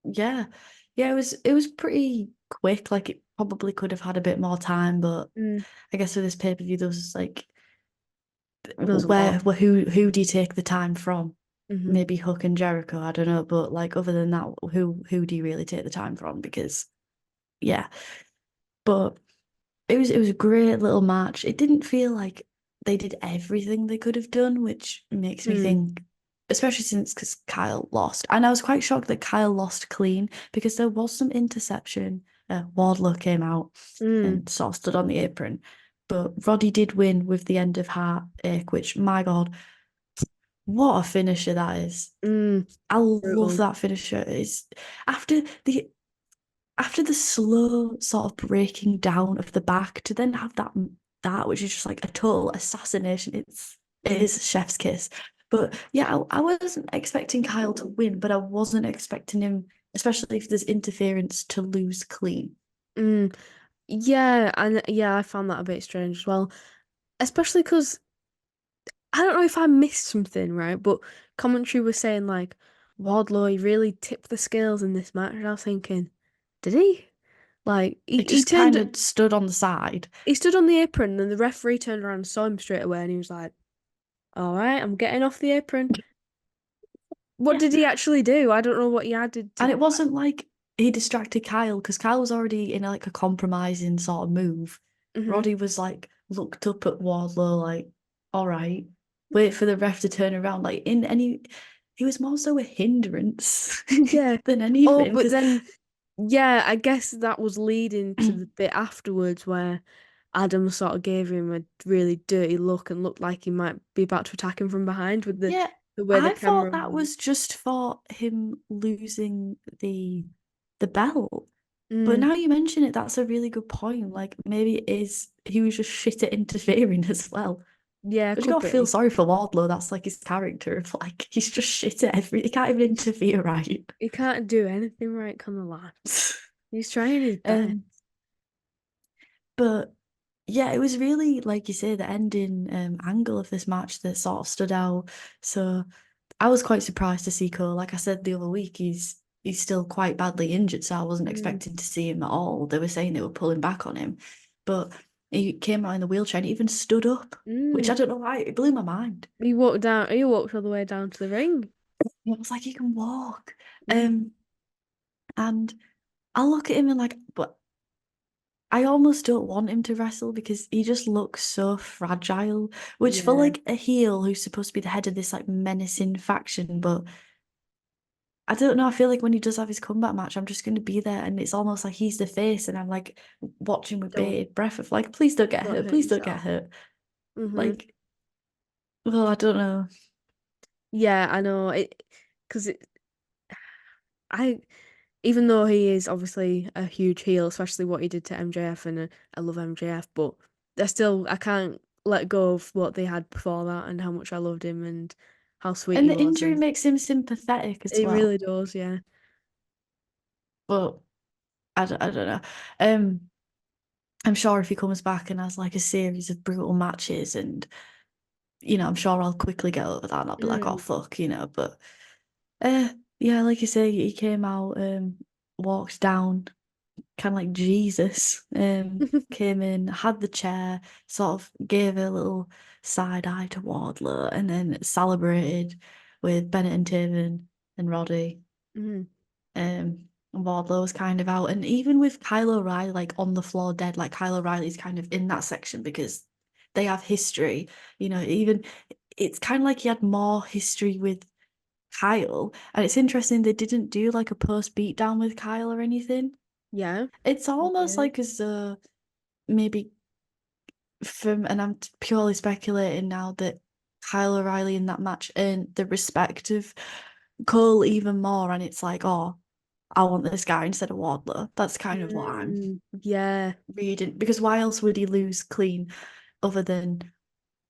G: yeah, yeah, it was pretty quick. Like it probably could have had a bit more time, but
F: Mm,
G: I guess with this pay-per-view, there was like
F: there's a lot.
G: who do you take the time from?
F: Hmm.
G: Maybe Hook and Jericho, I don't know, but like other than that, who do you really take the time from? Because yeah, but it was a great little match. It didn't feel like they did everything they could have done, which makes me
F: Mm,
G: think, especially since because Kyle lost, and I was quite shocked that Kyle lost clean because there was some interception. Wardlow came out
F: mm,
G: and sort of stood on the apron, but Roddy did win with the end of Heartache, which my God, what a finisher that is!
F: mm.
G: I love
F: Brutal.
G: that finisher. It's after the after the slow sort of breaking down of the back to then have that which is just like a total assassination. It
F: Mm,
G: is chef's kiss. But yeah, I wasn't expecting Kyle to win, but I wasn't expecting him, especially if there's interference, to lose clean.
F: mm. Yeah, and yeah, I found that a bit strange as well, especially because I don't know if I missed something, right? But commentary was saying like Wardlow he really tipped the scales in this match, and I was thinking, did he? Like
G: It
F: he
G: just kind
F: turned,
G: of stood on the side.
F: he stood on the apron, and the referee turned around and saw him straight away, and he was like, "All right, I'm getting off the apron." What
G: Yeah.
F: did he actually do? I don't know what he added
G: And
F: to.
G: it wasn't like he distracted Kyle because Kyle was already in like a compromising sort of move.
F: Hmm.
G: Roddy was like looked up at Wardlow like, all right, wait for the ref to turn around. Like in any, he was more so a hindrance
F: Yeah.
G: than
F: Oh,
G: anything.
F: but
G: Because
F: then, yeah, I guess that was leading to the bit afterwards where Adam sort of gave him a really dirty look and looked like he might be about to attack him from behind with
G: yeah,
F: the way the
G: I thought
F: camera
G: that
F: moved.
G: was just for him losing the belt. But
F: Mm,
G: now you mention it, that's a really good point. Like maybe it is he was just shit at interfering as well.
F: yeah,
G: But you
F: could
G: gotta feel
F: be.
G: sorry for Wardlow. That's like his character of like he's just shit at everything. He can't even interfere right.
F: He can't do anything right, can the lad? He's trying his best.
G: um, but yeah, it was really like you say the ending angle of this match that sort of stood out. So I was quite surprised to see Cole. Like I said the other week, he's still quite badly injured, so I wasn't
F: Mm,
G: expecting to see him at all. They were saying they were pulling back on him, but he came out in the wheelchair and even stood up, which I
F: mm.
G: don't know why it blew my mind.
F: He walked down. He walked all the way down to the ring.
G: It was like he can walk.
F: Mm,
G: And I look at him and like, but I almost don't want him to wrestle because he just looks so fragile. Which for
F: yeah,
G: like a heel who's supposed to be the head of this like menacing faction, but I don't know. I feel like when he does have his comeback match, I'm just going to be there, and it's almost like he's the face, and I'm like watching with
F: don't
G: bated breath of like, please don't get
F: don't
G: hurt,
F: hurt
G: please don't get
F: yourself.
G: hurt.
F: Hmm.
G: Like, well, I don't know.
F: Yeah, I know it because I even though he is obviously a huge heel, especially what he did to MJF, and I love MJF, but I can't let go of what they had before that and how much I loved him and how sweet
G: And
F: he
G: the
F: was,
G: injury
F: and
G: makes him sympathetic as
F: it
G: well.
F: really does, yeah.
G: But I don't know. Um, I'm sure if he comes back and has like a series of brutal matches and I'm sure I'll quickly get over that and I'll be like, oh
F: Mm.
G: fuck, but uh yeah, like you say, he came out, walked down, kind of like Jesus, came in, had the chair, sort of gave a little side eye to Wardlow, and then celebrated with Bennett and Taven and Roddy.
F: Mm.
G: And Wardlow was kind of out, and even with Kyle O'Reilly like on the floor dead, like Kyle O'Reilly's kind of in that section because they have history, even it's kind of like he had more history with Kyle. And it's interesting they didn't do like a post beatdown with Kyle or anything.
F: Yeah.
G: It's almost
F: Yeah.
G: like as maybe and I'm purely speculating now, that Kyle O'Reilly in that match earned the respect of Cole even more, and it's like, oh, I want this guy instead of Wardlow. That's kind of what I'm
F: Yeah.
G: reading, because why else would he lose clean other than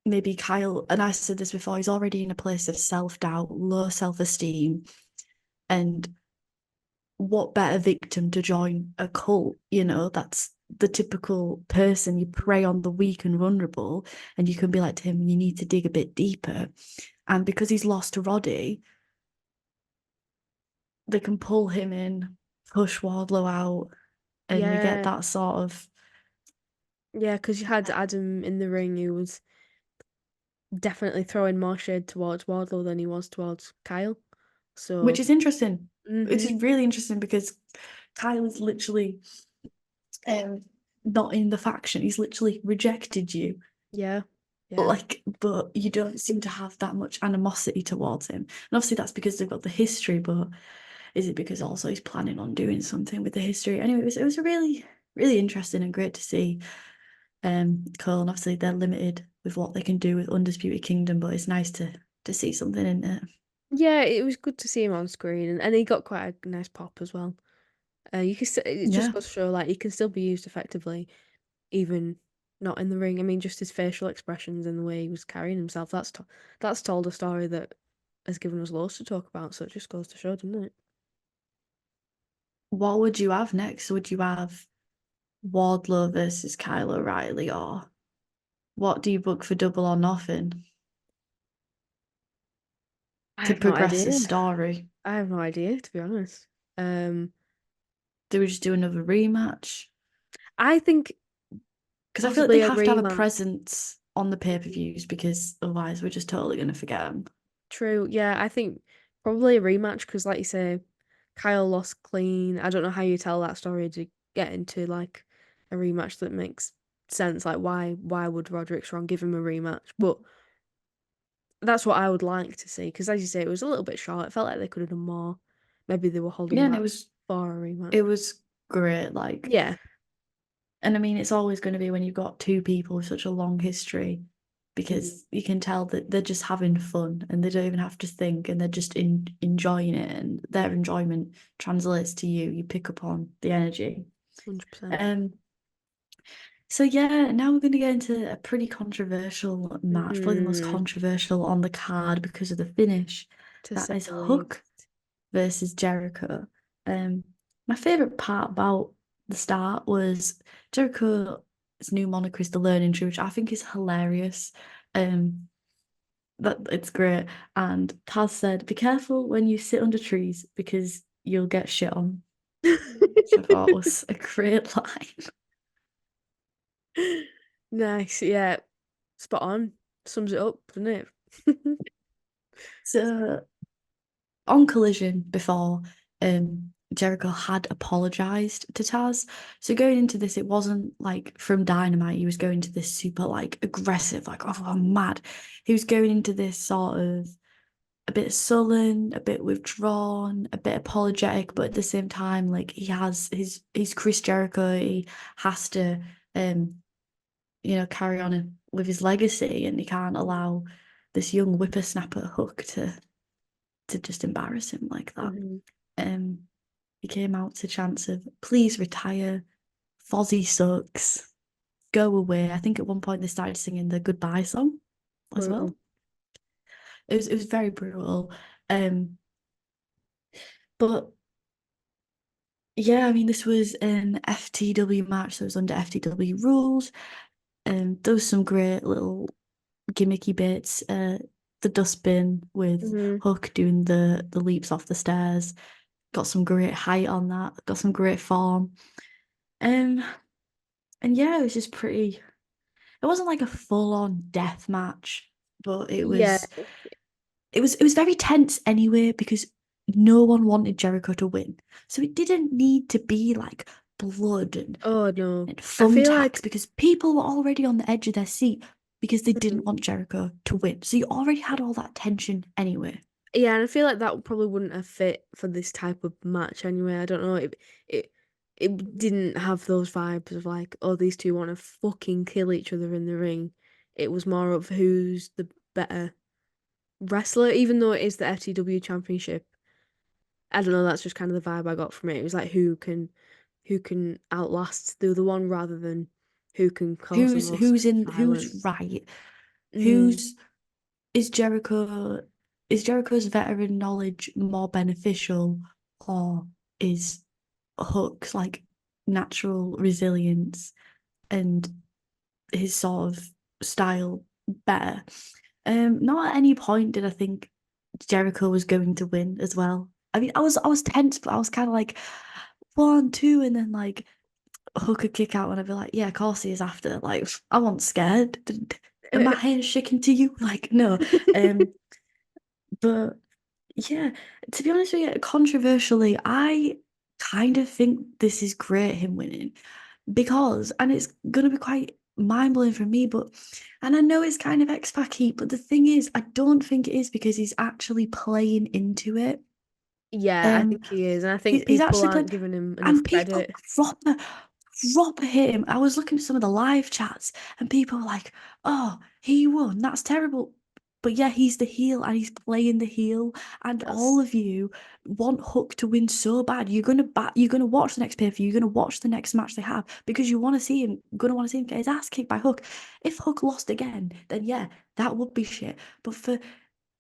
G: maybe Kyle? And I said this before, he's already in a place of self-doubt, low self-esteem, and what better victim to join a cult? That's the typical person. You prey on the weak and vulnerable, and you can be like to him, you need to dig a bit deeper. And because he's lost to Roddy, they can pull him in, push Wardlow out, and you get
F: Yeah.
G: that sort of.
F: Yeah, because you had Adam in the ring who was definitely throwing more shade towards Wardlow than he was towards Kyle.
G: Which
F: So,
G: is interesting. Which
F: mhm.
G: is really interesting because Kyle is literally um not in the faction. He's literally rejected you.
F: Yeah. Yeah.
G: But you don't seem to have that much animosity towards him. And obviously that's because they've got the history, but is it because also he's planning on doing something with the history? Anyway, it was a really, really interesting and great to see Cole, and obviously they're limited with what they can do with Undisputed Kingdom, but it's nice to see something in there.
F: Yeah, it was good to see him on screen, and he got quite a nice pop as well. You can it just
G: Yeah.
F: goes to show like he can still be used effectively, even not in the ring. I mean, just his facial expressions and the way he was carrying himself. That's told a story that has given us loads to talk about. So it just goes to show, doesn't it?
G: What would you have next? Would you have Wardlow versus Kyle O'Reilly, or what do you book for Double or Nothing
F: I
G: to
F: have no
G: progress the
F: idea.
G: story?
F: I have no idea, to be honest. Um,
G: Do we just do another rematch?
F: I think
G: Because I feel like they
F: possibly a
G: have to have a
F: rematch.
G: presence on the pay-per-views, because otherwise we're just totally going to forget them.
F: True. Yeah, I think probably a rematch because, like you say, Kyle lost clean. I don't know how you tell that story to get into like a rematch that makes sense. Like, why would Roderick Strong give him a rematch? But that's what I would like to see because, as you say, it was a little bit short. It felt like they could have done more. Maybe they were holding
G: Yeah, and
F: back for a rematch.
G: it was great.
F: Yeah.
G: And I mean, it's always going to be when you've got two people with such a long history,
F: Mhm.
G: because you can tell that they're just having fun and they don't even have to think, and they're just enjoying it, and their enjoyment translates to you. You pick up on the energy.
F: 100%.
G: Um, so yeah, now we're going to get into a pretty controversial match, probably the most
F: Mm-hmm.
G: controversial on the card because of the finish.
F: To
G: That
F: say
G: is
F: the least.
G: Hook versus Jericho. Um, my favorite part about the start was Jericho's new moniker is the Learning Tree, which I think is hilarious. That it's great. And Taz said, "Be careful when you sit under trees because you'll get shit on," which I thought was a great line.
F: Nice. Yeah. Spot on. Sums it up, doesn't it?
G: So on Collision before, Jericho had apologized to Taz. So going into this, it wasn't like from Dynamite. He was going to this super like aggressive, like, oh, I'm mad. He was going into this sort of a bit sullen, a bit withdrawn, a bit apologetic, but at the same time, like he's Chris Jericho. He has to carry on with his legacy, and he can't allow this young whippersnapper Hook to just embarrass him like that.
F: Mhm.
G: Um, he came out to chants of "Please retire," "Fozzy sucks," "Go away." I think at one point they started singing the goodbye song as well.
F: Brutal.
G: It was very brutal. Um, but yeah, I mean, this was an FTW match, so it was under FTW rules. There was some great little gimmicky bits. The dustbin with
F: Hmm.
G: Hook doing the leaps off the stairs. Got some great height on that. Got some great form. Um, and yeah, it was just pretty. It wasn't like a full-on death match, but it
F: Yeah.
G: was. It was very tense anyway, because no one wanted Jericho to win, so it didn't need to be like blood and
F: Oh no.
G: and
F: I feel
G: thumbtacks,
F: like
G: because people were already on the edge of their seat. because they didn't want Jericho to win. So you already had all that tension anyway.
F: Yeah, and I feel like that probably wouldn't have fit for this type of match anyway. I don't know. It it didn't have those vibes of like, oh, these two want to fucking kill each other in the ring. It was more of who's the better wrestler, even though it is the FTW Championship. I don't know, that's just kind of the vibe I got from it. It was like who can outlast the other one rather than who can cause the most
G: Who's
F: violence.
G: right?
F: Mm,
G: Who's is Jericho is Jericho's veteran knowledge more beneficial, or is Hook's like natural resilience and his sort of style better? Not at any point did I think Jericho was going to win as well. I mean, I was tense, but I was kind of like 1, 2, and then like Hook could kick out, and I'd be like, yeah, of course he is after. Like, I wasn't scared. Are my hands shaking to you? Like, no. But yeah, to be honest with you, controversially, I kind of think this is great, him winning, because, and it's gonna be quite mind-blowing for me, but, and I know it's kind of X-Pac heat, but the thing is, I don't think it is because he's actually playing into it.
F: yeah, I
G: Um,
F: think he is, and I think
G: he's
F: people
G: actually
F: aren't
G: playing,
F: giving him enough
G: and people
F: credit.
G: proper hate him. I was looking at some of the live chats, and people were like, "Oh, he won. That's terrible." But yeah, he's the heel, and he's playing the heel. And all
F: That's
G: of you want Hook to win so bad. You're gonna watch the next pay-per-view. You're gonna watch the next match they have because you want to see him. Gonna want to see him get his ass kicked by Hook. If Hook lost again, then yeah, that would be shit. But for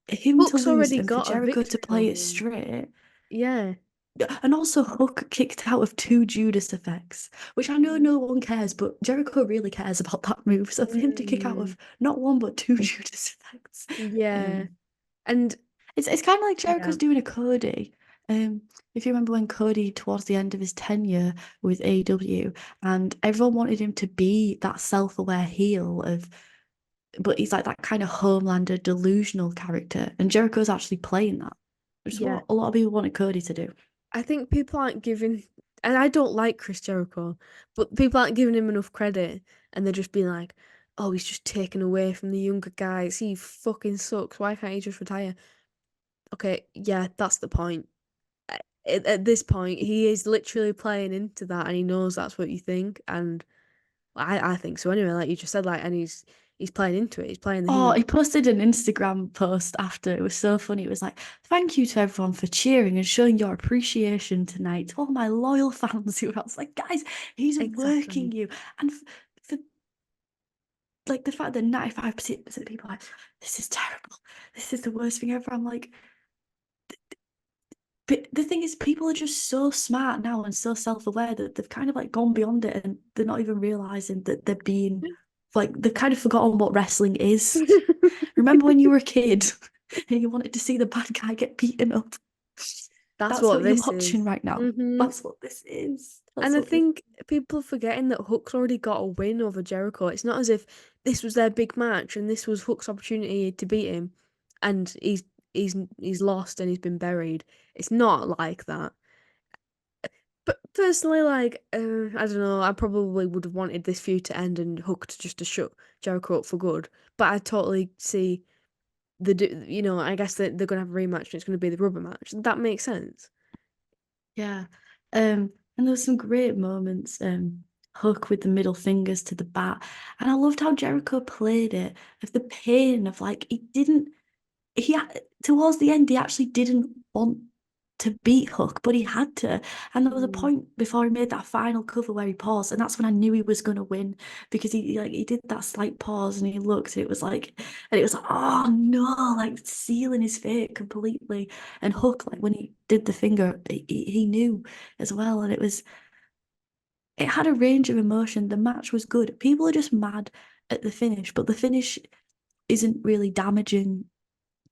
G: him to
F: Hook's
G: lose
F: already
G: and for
F: got a
G: Jericho to
F: victory
G: play
F: over
G: it
F: him.
G: straight.
F: Yeah.
G: And also, Hook kicked out of 2 Judas effects, which I know
F: Mm.
G: no one cares, but Jericho really cares about that move. So for him to kick out
F: Mm,
G: of not one but 2 Judas effects,
F: yeah.
G: um,
F: And
G: it's kind of like
F: yeah,
G: Jericho's doing a Cody. If you remember when Cody towards the end of his tenure with AEW, and everyone wanted him to be that self-aware heel of, but he's like that kind of Homelander delusional character, and Jericho's actually playing that, which is
F: yeah.
G: what a lot of people wanted Cody to do.
F: I think people aren't giving, and I don't like Chris Jericho, but people aren't giving him enough credit, and they're just being like, "Oh, he's just taken away from the younger guys. He fucking sucks. Why can't he just retire?" Okay, yeah, that's the point. At this point, he is literally playing into that, and he knows that's what you think, and I think so anyway. Like you just said, like, and he's playing into it. He's playing the
G: Oh,
F: heel.
G: he posted an Instagram post after. It was so funny. It was like, thank you to everyone for cheering and showing your appreciation tonight. To all my loyal fans who I was like, guys, he's working
F: Exactly.
G: you. And for like the fact that 95% of people are like, this is terrible. This is the worst thing ever. I'm like, but the thing is, people are just so smart now and so self-aware that they've kind of like gone beyond it and they're not even realizing that they're being like, they've kind of forgotten what wrestling is. Remember when you were a kid and you wanted to see the bad guy get beaten up?
F: That's
G: That's
F: what
G: what you're
F: this
G: watching
F: is.
G: right now.
F: Hmm.
G: That's what this is. That's
F: And I
G: what this
F: think people are forgetting that Hook's already got a win over Jericho. It's not as if this was their big match and this was Hook's opportunity to beat him, and he's lost and he's been buried. It's not like that. But personally, like, I don't know, I probably would have wanted this feud to end and Hook to shut Jericho up for good. But I totally see I guess that they're gonna have a rematch and it's gonna be the rubber match. That makes sense.
G: Yeah. And there was some great moments. Hook with the middle fingers to the bat. And I loved how Jericho played it, of the pain of like towards the end he actually didn't want to beat Hook, but he had to. And there was a
F: Mm.
G: point before he made that final cover where he paused, and that's when I knew he was gonna win because he did that slight pause and he looked, and it was like, oh no, like sealing his fate completely. And Hook, like when he did the finger, he knew as well, and it had a range of emotion. The match was good. People are just mad at the finish, but the finish isn't really damaging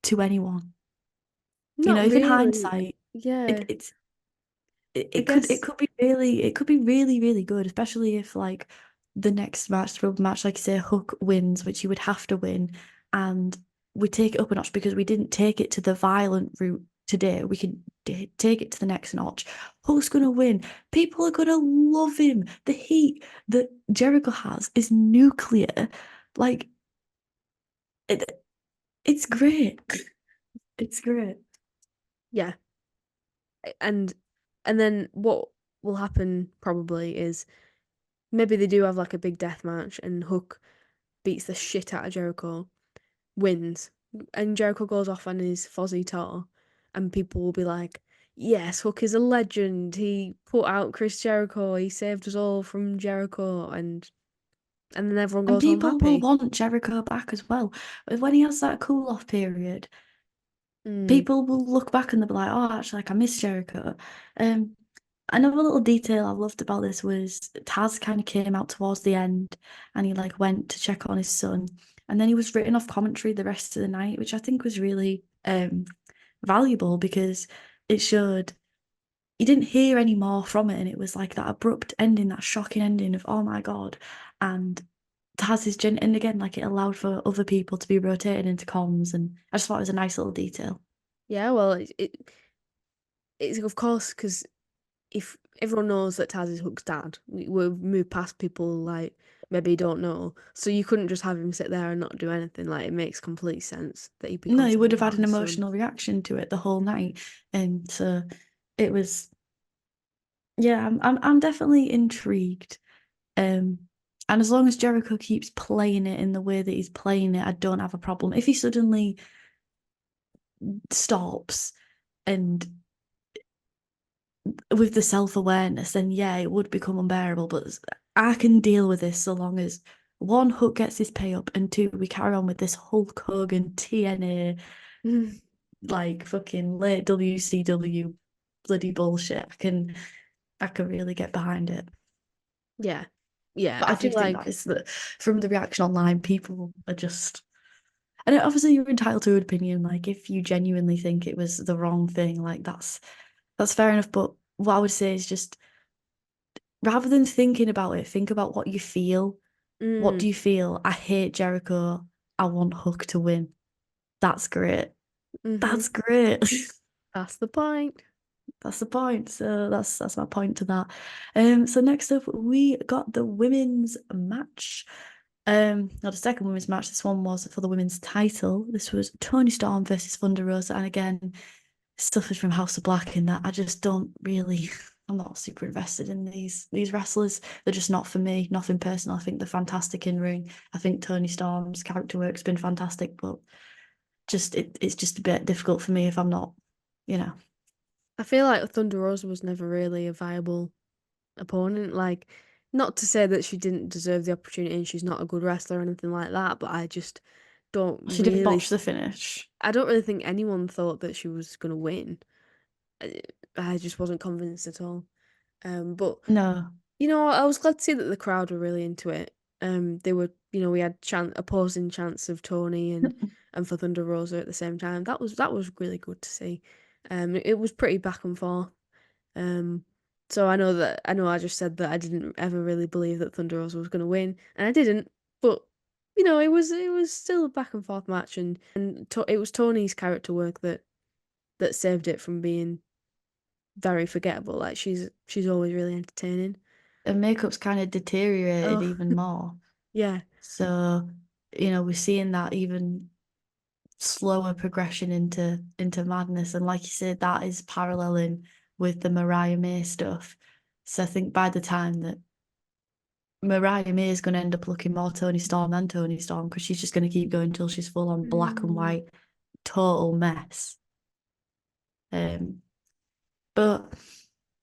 G: to anyone. You know,
F: Not
G: if in
F: really.
G: hindsight,
F: Yeah.
G: it it's
F: I
G: it
F: guess
G: could be really good, especially if like the next match, the rubber match, like you say, Hook wins, which you would have to win, and we take it up a notch because we didn't take it to the violent route today. We can take it to the next notch. Hook's gonna win. People are gonna love him. The heat that Jericho has is nuclear. Like It's great. It's great.
F: Yeah. And then what will happen probably is maybe they do have like a big death match and Hook beats the shit out of Jericho, wins, and Jericho goes off on his Fozzy tour, and people will be like, yes, Hook is a legend. He put out Chris Jericho. He saved us all from Jericho, and then everyone
G: And
F: goes home
G: people will
F: happy.
G: want Jericho back as well. When he has that cool off period,
F: Mm.
G: people will look back and they'll be like, oh, actually, like I miss Jericho. Um, Another little detail I loved about this was Taz kind of came out towards the end and he like went to check on his son. And then he was written off commentary the rest of the night, which I think was really valuable because it showed you didn't hear any more from it. And it was like that abrupt ending, that shocking ending of, oh my God. And Taz is and again, like it allowed for other people to be rotated into comms. And I just thought it was a nice little detail.
F: Yeah, well, it's of course because if everyone knows that Taz is Hook's dad, we've moved past people like maybe don't know, so you couldn't just have him sit there and not do anything. Like it makes complete sense that he'd be
G: No, he would
F: concerned
G: have had
F: about
G: an
F: his son.
G: emotional reaction to it the whole night. And so it was, yeah, I'm definitely intrigued. Um, and as long as Jericho keeps playing it in the way that he's playing it, I don't have a problem. If he suddenly stops and with the self-awareness, then yeah, it would become unbearable. But I can deal with this so long as one, Hook gets his pay up, and two, we carry on with this Hulk Hogan TNA like fucking late WCW bloody bullshit. I can really get behind it.
F: Yeah, yeah.
G: But
F: I
G: I do
F: feel
G: think that
F: like
G: is that from the reaction online, people are just, and obviously you're entitled to an opinion. Like if you genuinely think it was the wrong thing, like that's fair enough. But what I would say is just rather than thinking about it, think about what you feel. What do
F: mm,
G: you feel? I hate Jericho. I want Hook to win. That's great.
F: hmm
G: That's great.
F: that's the point.
G: That's the point. So that's my point to that. So next up we got the women's match. Not the second women's match. This one was for the women's title. This was Toni Storm versus Thunder Rosa, and again, suffered from House of Black in that I just don't really. I'm not super invested in these wrestlers. They're just not for me. Nothing personal. I think they're fantastic in ring. I think Toni Storm's character work's been fantastic, but it's just a bit difficult for me if I'm not, you know.
F: I feel like Thunder Rosa was never really a viable opponent. Like, not to say that she didn't deserve the opportunity and she's not a good wrestler or anything like that, but I just don't
G: She did
F: really.
G: botch the finish.
F: I don't really think anyone thought that she was gonna win. I I just wasn't convinced at all. But
G: No.
F: I was glad to see that the crowd were really into it. They were, we had opposing chants of Tony and for Thunder Rosa at the same time. That was really good to see. It was pretty back and forth. Um, so I know I just said that I didn't ever really believe that Thunder Rosa was going to win, and I didn't. But it was still a back and forth match, and it was Tony's character work that saved it from being very forgettable. Like she's always really entertaining.
G: Her makeup's kind of deteriorated
F: Oh,
G: even more.
F: yeah.
G: So, we're seeing that even slower progression into madness. And like you said, that is paralleling with the Mariah May stuff. So I think by the time that Mariah May is going to end up looking more Tony Storm than Tony Storm because she's just going to keep going until she's full on black and
F: Mm.
G: white, total mess. But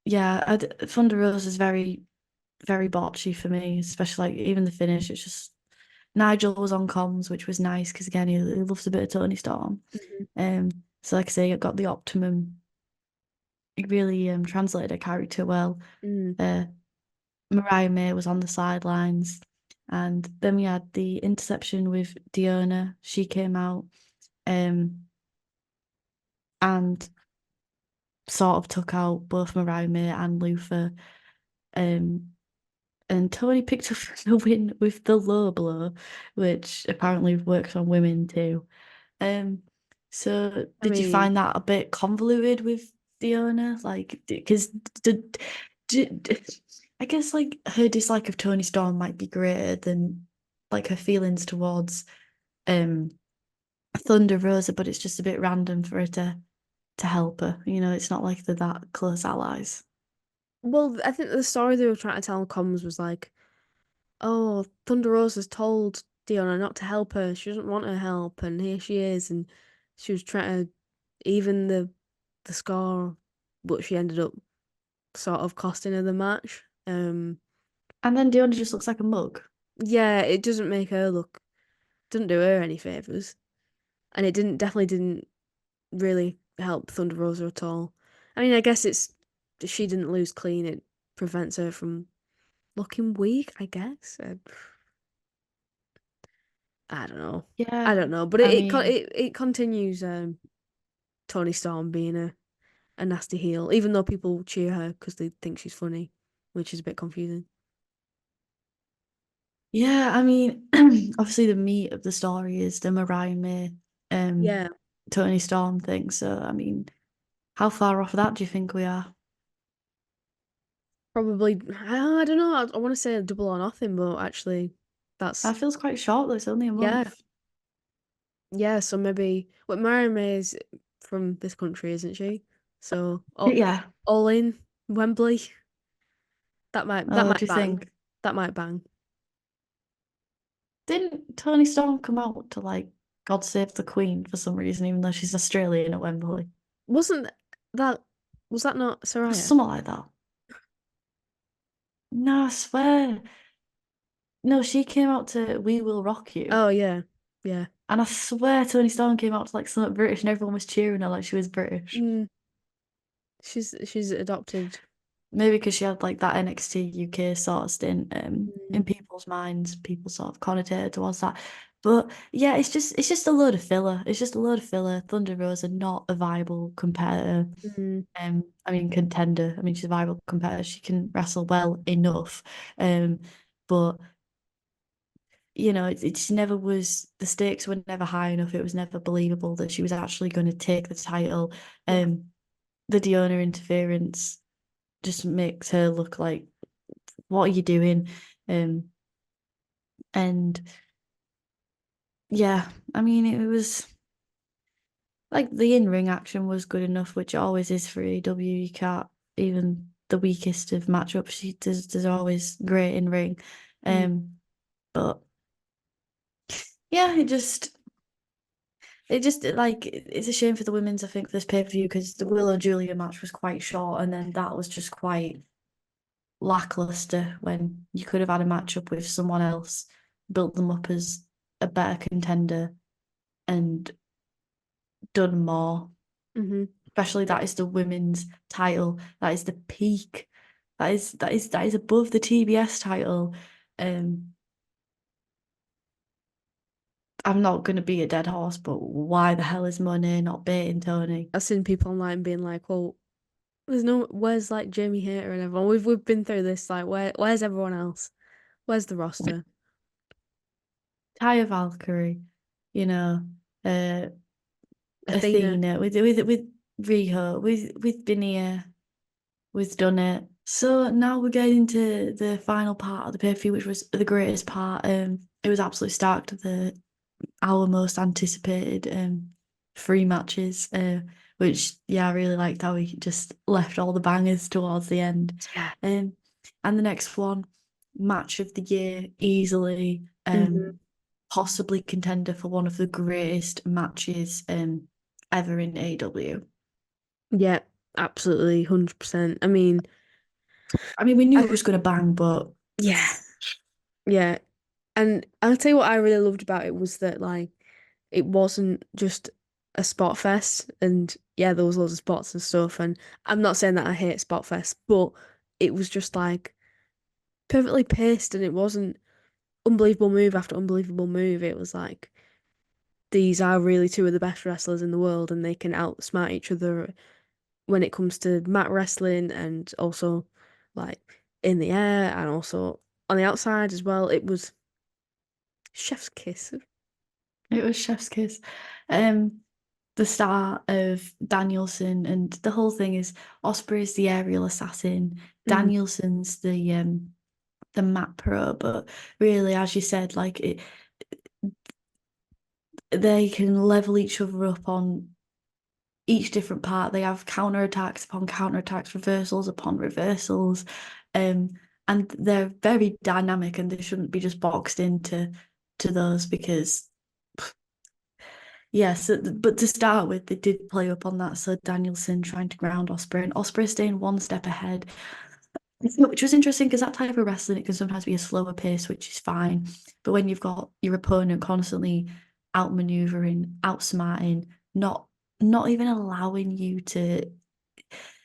G: yeah, Thunder Rose is very, very botchy for me, especially like even the finish. It's just Nigel was on comms, which was nice because again, he loves a bit of Tony Storm.
F: Mhm.
G: Um, so like I say, I got the optimum. It really translated her character well.
F: Mm.
G: Uh, Mariah May was on the sidelines, and then we had the interception with Diona. She came out, and sort of took out both Mariah May and Luther. Um, and Tony picked up the win with the low blow, which apparently works on women too. Um, so
F: I
G: did you
F: mean,
G: find that a bit convoluted with Diona? Like, because did, I guess like her dislike of Tony Storm might be greater than like her feelings towards Thunder Rosa, but it's just a bit random for her to help her. You know, it's not like they're that close allies.
F: Well, I think the story they were trying to tell in comms was like, oh, Thunder Rosa's told Diona not to help her. She doesn't want her help, and here she is, and she was trying to even the score, but she ended up sort of costing her the match.
G: And then Diona just looks like a mug.
F: Yeah, it doesn't make her look, doesn't do her any favors, and it definitely didn't really help Thunder Rosa at all. I mean, I guess it's she didn't lose clean. It prevents her from looking weak, I guess. I don't know. I
G: Yeah,
F: don't know, but
G: I mean,
F: it continues. Tony Storm being a nasty heel, even though people cheer her because they think she's funny, which is a bit confusing.
G: yeah, I mean, obviously the meat of the story is the Mariah May, um,
F: Yeah,
G: Tony Storm thing. So, I mean, how far off that do you think we are?
F: probably. I don't know. I want to say a double or nothing, but actually, that's
G: That feels quite short, though. It's only a
F: yeah,
G: month.
F: yeah. So maybe what Mariah May is from this country, isn't she? So
G: Yeah.
F: all in Wembley. That
G: Oh,
F: might
G: do you
F: bang.
G: think?
F: That might bang.
G: Didn't Tony Storm come out to like God Save the Queen for some reason, even though she's Australian at Wembley?
F: Wasn't that was that not Soraya?
G: Something like that. No, I swear. No, she came out to We Will Rock You.
F: Oh yeah, yeah.
G: And I swear Tony Storm came out to like something British and everyone was cheering her like she was British.
F: Mm, she's adopted.
G: Maybe because she had like that NXT UK sort of stint in
F: Mm,
G: people's minds, people sort of connotated towards that. But yeah, it's just a load of filler. It's just a load of filler. Thunder Rosa not a viable competitor.
F: mm,
G: I mean contender. I mean she's a viable competitor. She can wrestle well enough. Um, but you know, it just never was, the stakes were never high enough. It was never believable that she was actually going to take the title.
F: yeah.
G: The Diona interference just makes her look like, what are you doing? Um, and yeah, I mean, it was like the in-ring action was good enough, which it always is for AEW. You can't, even the weakest of matchups, there's always great in-ring.
F: Mm,
G: But yeah, it just like it's a shame for the women's, I think, for this pay-per-view because the Willow Julia match was quite short, and then that was just quite lackluster when you could have had a matchup with someone else, built them up as a better contender, and done more.
F: hmm
G: Especially
F: Yeah.
G: that is the women's title. That is the peak. That is above the TBS title. Um, I'm not gonna be a dead horse, but why the hell is Monet not baiting Tony?
F: I've seen people online being like, "Well, where's like Jamie Hayter and everyone? We've been through this. Like, where's everyone else? Where's the roster?
G: Taya Valkyrie, you know, uh,
F: Athena.
G: Athena with Riho, with Binia, we've done it. So now we're getting to the final part of the pay-per-view, which was the greatest part. It was absolutely stacked. Our most anticipated three matches. Which yeah, I really liked how we just left all the bangers towards the end.
F: Yeah.
G: Um, and the next one, match of the year, easily.
F: hmm
G: Possibly contender for one of the greatest matches ever in AEW.
F: Yeah. Absolutely, 100%.
G: I mean, we knew
F: I,
G: it was going to bang, but
F: yeah, yeah. And I'll tell you what I really loved about it was that like it wasn't just a spot fest, and yeah, there was loads of spots and stuff. And I'm not saying that I hate spot fest, but it was just like perfectly paced, and it wasn't unbelievable move after unbelievable move. It was like these are really two of the best wrestlers in the world, and they can outsmart each other when it comes to mat wrestling and also like in the air and also on the outside as well. It was chef's kiss.
G: it was chef's kiss. Um, the start of Danielson and the whole thing is Ospreay's the aerial assassin,
F: Mm,
G: Danielson's the mat pro, but really, as you said, like they can level each other up on each different part. They have counterattacks upon counterattacks, reversals upon reversals. And they're very dynamic, and they shouldn't be just boxed into those because yes, but to start with, they did play up on that. So Danielson trying to ground Ospreay, and Ospreay staying one step ahead, which was interesting because that type of wrestling, it can sometimes be a slower pace, which is fine. But when you've got your opponent constantly outmaneuvering, outsmarting, not even allowing you to,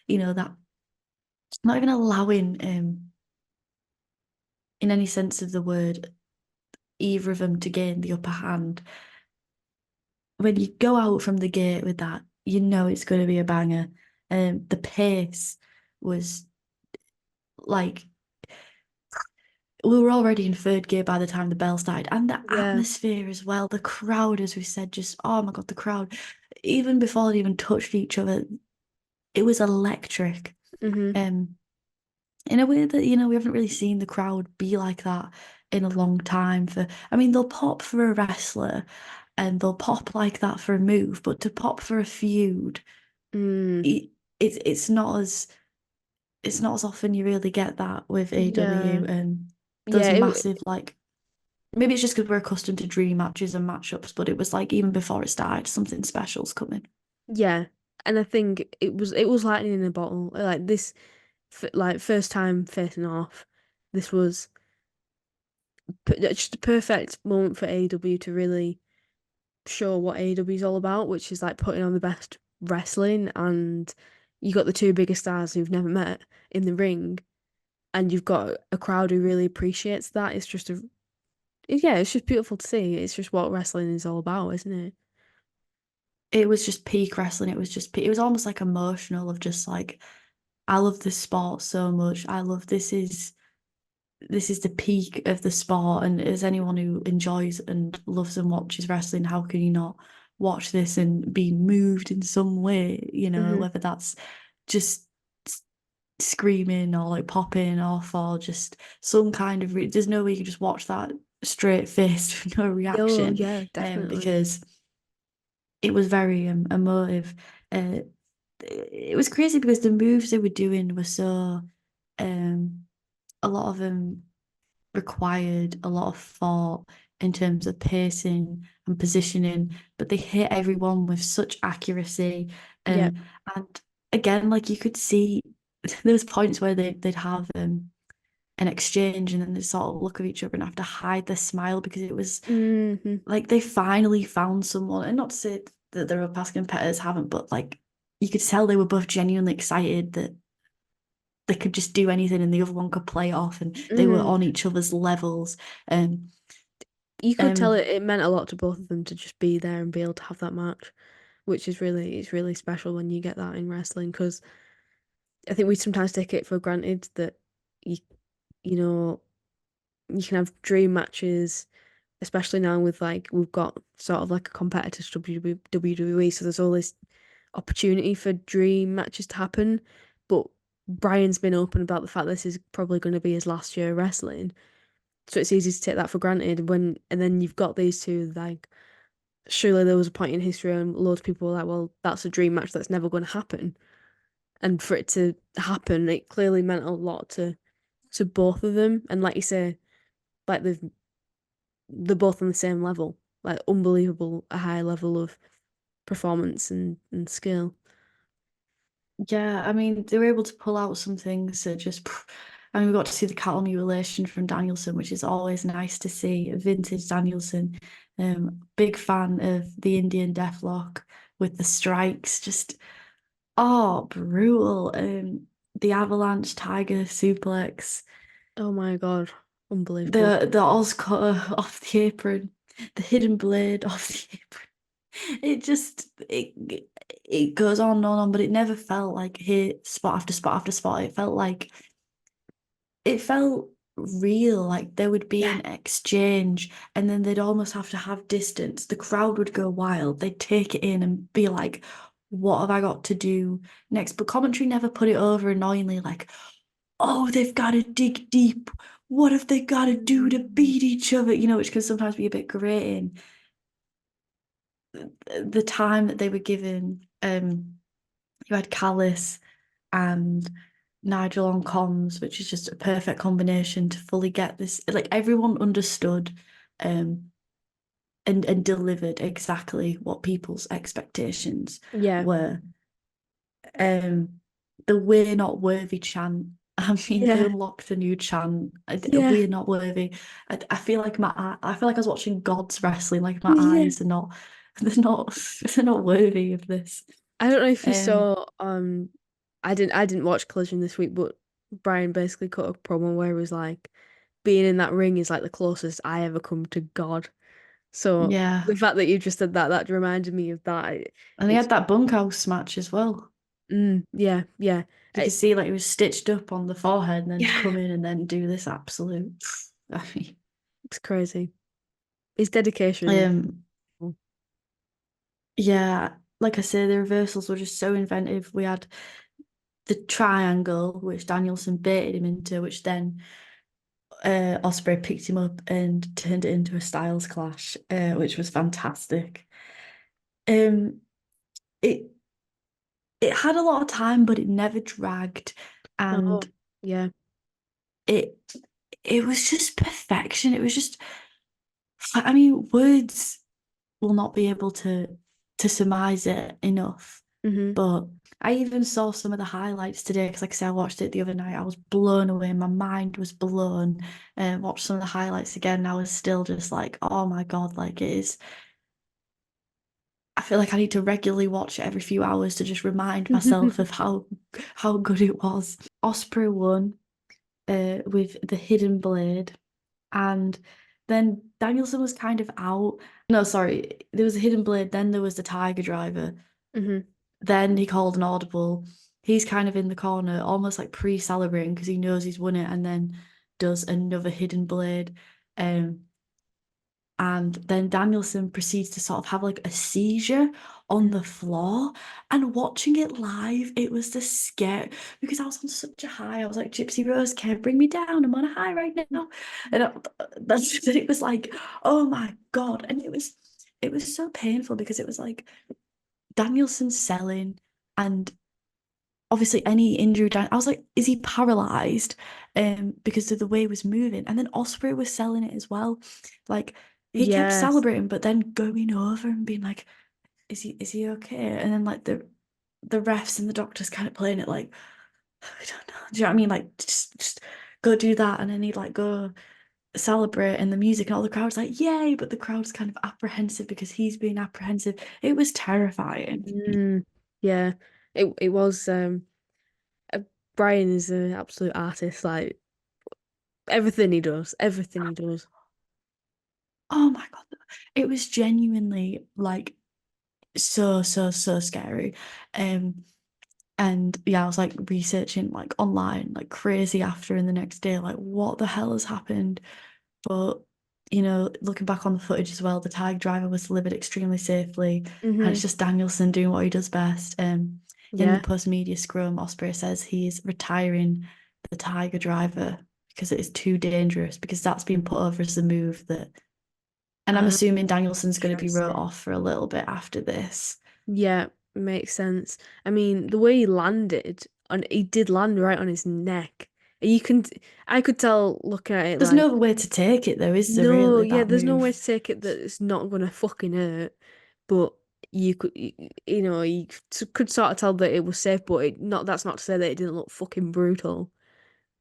G: that not even allowing in any sense of the word either of them to gain the upper hand. When you go out from the gate with that, it's going to be a banger. The pace was like we were already in third gear by the time the bell started, and the
F: Yeah.
G: atmosphere as well. The crowd, as we said, just oh my god, the crowd. Even before they even touched each other, it was electric.
F: Mm-hmm.
G: In a way that we haven't really seen the crowd be like that in a long time. I mean, they'll pop for a wrestler, and they'll pop like that for a move, but to pop for a feud,
F: Mm.
G: it's not as often you really get that with
F: Yeah.
G: AEW and those
F: Yeah.
G: massive like. Maybe it's just because we're accustomed to dream matches and matchups, but it was like even before it started, something special's coming.
F: Yeah. And I think it was lightning in a bottle. Like this, like first time facing off, this was just a perfect moment for AEW to really show what AEW is all about, which is like putting on the best wrestling. And you got the two biggest stars who've never met in the ring, and you've got a crowd who really appreciates that. It's just beautiful to see. It's just what wrestling is all about, isn't it?
G: It was just peak wrestling. It was almost like emotional of just like, I love this sport so much. I love this is the peak of the sport. And as anyone who enjoys and loves and watches wrestling, how can you not watch this and be moved in some way?
F: Hmm.
G: Whether that's just screaming or like popping off or just some kind of there's no way you can just watch that straight faced with no
F: Oh,
G: reaction.
F: yeah, definitely.
G: Because it was very emotive. Uh, it was crazy because the moves they were doing were so a lot of them required a lot of thought in terms of pacing and positioning, but they hit everyone with such accuracy.
F: Yeah.
G: And again, like you could see, there was points where they'd have an exchange, and then they sort of look at each other and have to hide their smile because it was
F: Hmm.
G: like they finally found someone. And not to say that their past competitors haven't, but like you could tell they were both genuinely excited that they could just do anything and the other one could play it off, and they were
F: Hmm.
G: on each other's levels. Um,
F: You could tell
G: um,
F: it meant a lot to both of them to just be there and be able to have that match, which is it's really special when you get that in wrestling, because I think we sometimes take it for granted that you you know you can have dream matches, especially now with like we've got sort of like a competitor to WWE, so there's all this opportunity for dream matches to happen. But Brian's been open about the fact this is probably going to be his last year wrestling, so it's easy to take that for granted. And then you've got these two, like surely there was a point in history and loads of people were like, well, that's a dream match that's never going to happen. And for it to happen, it clearly meant a lot to both of them. And like you say, like they're both on the same level, like unbelievable, a high level of performance and skill.
G: yeah, I mean, they were able to pull out some things that just, I mean, we got to see the cattle mutilation from Danielson, which is always nice to see. Vintage Danielson. Big fan of the Indian Deathlock with the strikes. Just, oh, brutal. The Avalanche Tiger suplex.
F: Oh my God, unbelievable.
G: The Oz cutter off the apron. The hidden blade off the apron. It just it goes on and on, but it never felt like hit spot after spot after spot. It felt real, like there would be
F: Yeah.
G: an exchange, and then they'd almost have to have distance. The crowd would go wild. They'd take it in and be like, "What have I got to do next?" But commentary never put it over annoyingly, like, "Oh, they've got to dig deep. What have they got to do to beat each other?" Which can sometimes be a bit grating. the time that they were given, you had Callis and Nigel on comms, which is just a perfect combination to fully get this. Like everyone understood, and delivered exactly what people's expectations
F: Yeah.
G: were. The "we're not worthy" chant. I mean, they
F: Yeah.
G: unlocked a new chant.
F: Yeah.
G: We're not worthy. I feel like I feel like I was watching gods wrestling. Like my
F: Yeah.
G: eyes are not, they're not, they're not worthy of this.
F: I don't know if you
G: Um,
F: saw I didn't watch Collision this week, but Brian basically cut a promo where he was like, being in that ring is like the closest I ever come to God. So
G: yeah,
F: the fact that you just said that, that reminded me of that.
G: and they
F: It's
G: had that bunkhouse match as well.
F: yeah, yeah.
G: You could see like he was stitched up on the forehead, and then to
F: Yeah,
G: come in and then do this absolute. I mean,
F: it's crazy. His dedication.
G: um, yeah, like I say, the reversals were just so inventive. We had the triangle, which Danielson baited him into, which then Ospreay picked him up and turned it into a Styles clash, which was fantastic. Um, it it had a lot of time, but it never dragged, and
F: Oh, yeah.
G: it it was just perfection. It was just, I mean, words will not be able to surmise it enough.
F: Hmm.
G: But I even saw some of the highlights today because, like I said, I watched it the other night. I was blown away. My mind was blown. And watched some of the highlights again. And I was still just like, oh my God, like it is. I feel like I need to regularly watch it every few hours to just remind myself of how good it was. Osprey won with the hidden blade, and then Danielson was kind of out. No, sorry, there was a hidden blade, then there was the Tiger Driver.
F: Hmm.
G: Then he called an audible. He's kind of in the corner, almost like pre-celebrating because he knows he's won it, and then does another hidden blade. Um, and then Danielson proceeds to sort of have like a seizure on the floor. And watching it live, it was the scare because I was on such a high. I was like, Gypsy Rose, can't bring me down. I'm on a high right now. And that's it was like, oh my God. And it was so painful because it was like Danielson selling, and obviously any injury down. I was like, is he paralyzed? Because of the way he was moving. And then Ospreay was selling it as well. Like he kept
F: Yes.
G: celebrating, but then going over and being like, is he okay? And then like the refs and the doctors kind of playing it like, I don't know. Do you know what I mean? Like just go do that. And then he'd like go celebrate, and the music and all the crowd's like, yay, but the crowd's kind of apprehensive because he's being apprehensive. It was terrifying.
F: Mm, yeah. It was uh, Brian is an absolute artist, like everything he does.
G: Oh my God. It was genuinely like so scary. Um and yeah, I was like researching like online like crazy after in the next day, like what the hell has happened? But looking back on the footage as well, the tag driver was delivered extremely safely, and it's
F: Hmm.
G: just Danielson doing what he does best. In the
F: Yeah.
G: post-media scrum, Ospreay says he is retiring the Tiger Driver because it is too dangerous, because that's been put over as the move that, and I'm
F: Ah,
G: assuming Danielson's going to be wrote
F: interesting.
G: off for a little bit after this.
F: Yeah, makes sense. I mean, the way he landed, and he did land right on his neck. You can, I could tell looking at it
G: There's no
F: like,
G: other way to take it though, is there
F: no,
G: really,
F: yeah,
G: that
F: there's no way
G: move?
F: to take it that it's not gonna fucking hurt. But you could, you could sort of tell that it was safe, but that's not to say that it didn't look fucking brutal,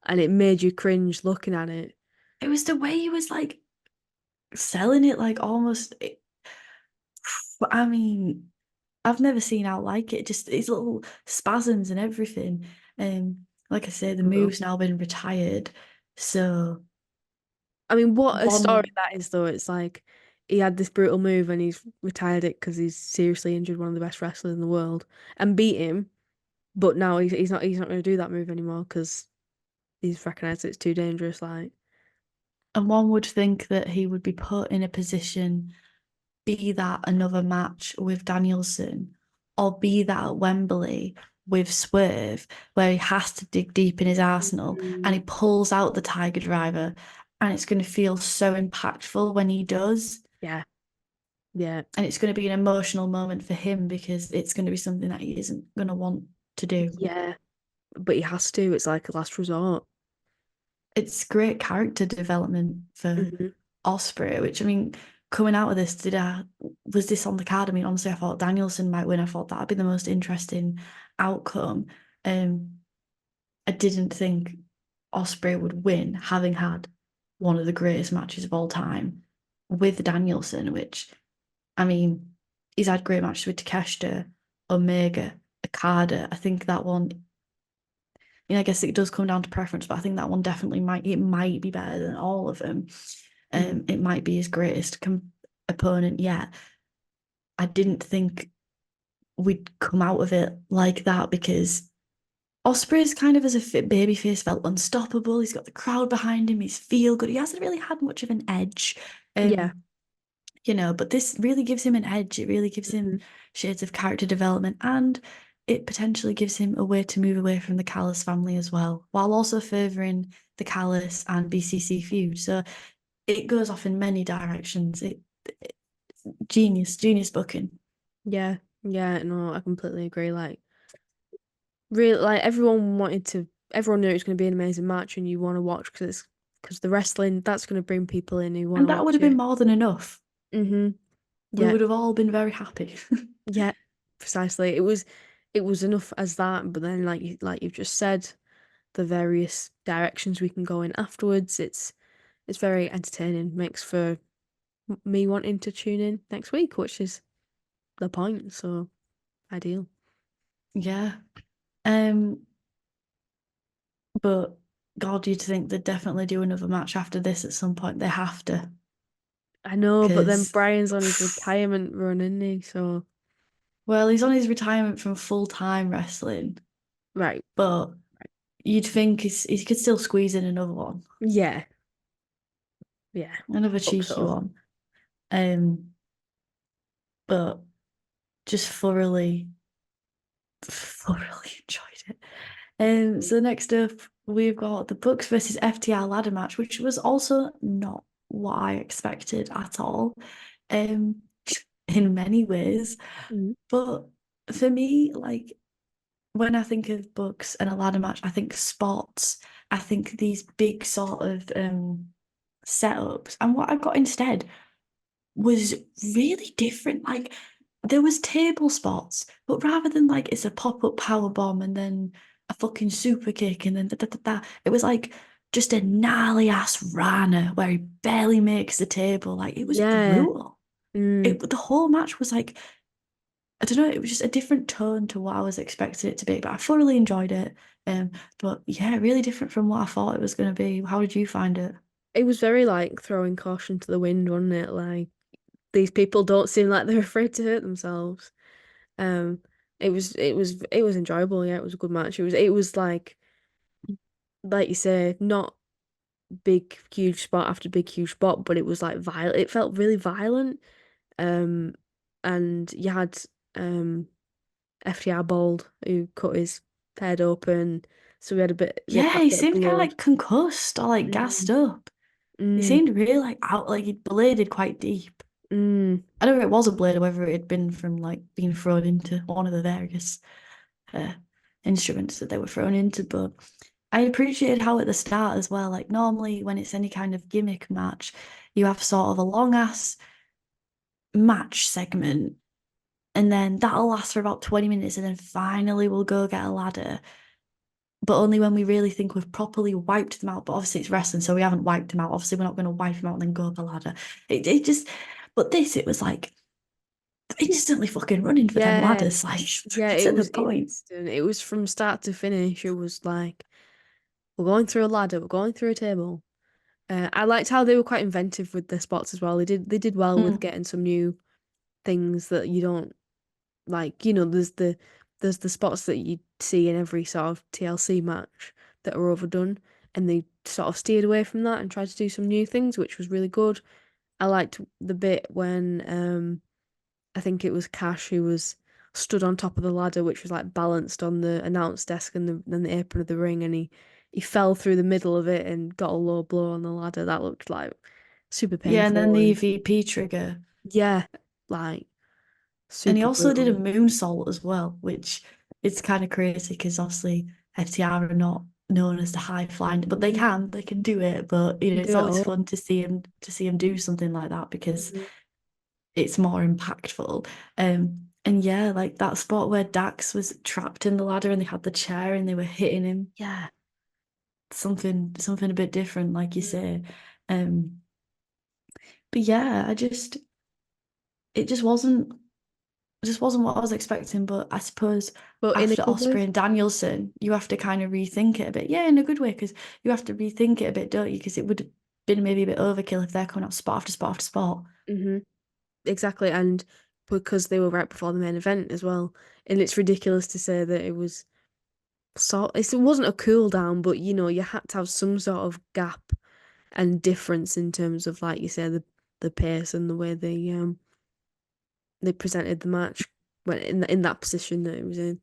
F: and it made you cringe looking at it.
G: It was the way he was like selling it, like almost. But I mean, I've never seen out like it. Just his little spasms and everything. Like I say, the
F: Brutal.
G: move's now been retired. So
F: I mean, what a story
G: one,
F: that is, though. It's like he had this brutal move and he's retired it because he's seriously injured one of the best wrestlers in the world and beat him. But now he's not going to do that move anymore because he's recognised it's too dangerous. Like,
G: and one would think that he would be put in a position, be that another match with Danielson, or be that at Wembley with Swerve, where he has to dig deep in his arsenal and he
F: mm,
G: pulls out the Tiger Driver, and it's going to feel so impactful when he does.
F: yeah, Yeah.
G: And it's going to be an emotional moment for him because it's going to be something that he isn't going to want to do.
F: Yeah. But he has to. It's like a last resort.
G: It's great character development for
F: Hmm.
G: Ospreay, which I mean, coming out of this, was this on the card? I mean, honestly, I thought Danielson might win. I thought that'd be the most interesting outcome. I didn't think Ospreay would win, having had one of the greatest matches of all time with Danielson, which I mean, he's had great matches with Takeshita, Omega, Okada. I think that one, I guess it does come down to preference, but I think that one definitely might be better than all of them. It might be his greatest opponent yet. I didn't think we'd come out of it like that because Ospreay's kind of as a fit babyface felt unstoppable. He's got the crowd behind him. He's feel good. He hasn't really had much of an edge.
F: Yeah.
G: But this really gives him an edge. It really gives him shades of character development, and it potentially gives him a way to move away from the Callis family as well, while also furthering the Callis and BCC feud. So it goes off in many directions. Genius booking.
F: Yeah. Yeah. No, I completely agree. Like, really, like everyone knew it was going to be an amazing match, and you want to watch because the wrestling that's going to bring people in who want
G: And
F: to
G: that would
F: watch
G: have been
F: it.
G: more than enough.
F: Mm-hmm.
G: We
F: Yeah.
G: would have all been very happy.
F: Yeah. Precisely. It was enough as that, but then like you've just said, the various directions we can go in afterwards. It's very entertaining. Makes for me wanting to tune in next week, which is the point. So ideal.
G: Yeah. But God, you'd think they'd definitely do another match after this at some point. They have to.
F: I know, but then
G: Because,
F: Brian's on his retirement run, isn't he? So
G: well, he's on his retirement from full-time wrestling,
F: right.
G: but you'd think he could still squeeze in another one,
F: Yeah. Yeah.
G: another
F: Hope
G: cheeky
F: so.
G: one. Um, but just thoroughly enjoyed it. So next up, we've got the Bucks versus FTR ladder match, which was also not what I expected at all, um, in many ways.
F: Mm.
G: But for me, like when I think of Bucks and a ladder match, I think spots. I think these big sort of setups, and what I got instead was really different. Like there was table spots, but rather than like it's a pop-up power bomb and then a fucking super kick and then it was like just a gnarly ass Rana where he barely makes the table. Like it was
F: Yeah.
G: brutal.
F: Mm.
G: The whole match was like, I don't know, it was just a different tone to what I was expecting it to be, but I thoroughly enjoyed it. But yeah, really different from what I thought it was going to be. How did you find it?
F: It was very like throwing caution to the wind, wasn't it? Like these people don't seem like they're afraid to hurt themselves. Um, it was enjoyable. Yeah, it was a good match. It was like you say, not big huge spot after big huge spot, but it was like violent. It felt really violent. Um, and you had FTR Bold who cut his head open, so we had
G: Yeah,
F: that
G: he
F: bit of
G: seemed kind of
F: blood.
G: like concussed or like gassed
F: Mm,
G: up. He
F: mm,
G: seemed really like out, like he'd bladed quite deep.
F: mm.
G: I don't know if it was a blade or whether it had been from like being thrown into one of the various uh, instruments that they were thrown into. But I appreciated how at the start as well, like normally when it's any kind of gimmick match, you have sort of a long ass match segment, and then that'll last for about 20 minutes, and then finally we'll go get a ladder. But only when we really think we've properly wiped them out. But obviously it's wrestling, so we haven't wiped them out. Obviously, we're not going to wipe them out and then go up a ladder. It just, but this, it was like instantly fucking running for them
F: Yeah,
G: ladders, like
F: yeah.
G: to
F: It
G: the
F: was
G: point.
F: instant. It was from start to finish. It was like we're going through a ladder, we're going through a table. I liked how they were quite inventive with their spots as well. They did well with
G: Mm.
F: getting some new things that you don't like. There's the spots that you see in every sort of TLC match that are overdone, and they sort of steered away from that and tried to do some new things, which was really good. I liked the bit when I think it was Cash who was stood on top of the ladder, which was like balanced on the announce desk and the apron of the ring, and he fell through the middle of it and got a low blow on the ladder. That looked like super
G: Yeah, and then
F: painful.
G: the
F: And
G: EVP trigger.
F: yeah, like
G: And he
F: super
G: also did a
F: brutal.
G: moonsault as well, which is kind of crazy because obviously FTR are not known as the high flying, but they can do it. But it's
F: Do it
G: always
F: all.
G: fun to see him do something like that because
F: Mhm.
G: it's more impactful. And yeah, like that spot where Dax was trapped in the ladder and they had the chair and they were hitting him. Yeah, something a bit different, like you say. Um, but yeah, it just wasn't what I was expecting. But I suppose
F: But in a
G: after
F: good way.
G: Ospreay and Danielson, you have to kind of rethink it a bit. Yeah, in a good way, because you have to rethink it a bit, don't you? Because it would have been maybe a bit overkill if they're coming out spot after spot after spot.
F: Hmm. Exactly, and because they were right before the main event as well. And it's ridiculous to say that it wasn't a cool down, but you had to have some sort of gap and difference in terms of, like you say, the pace and the way they presented the match when in that position that it was in.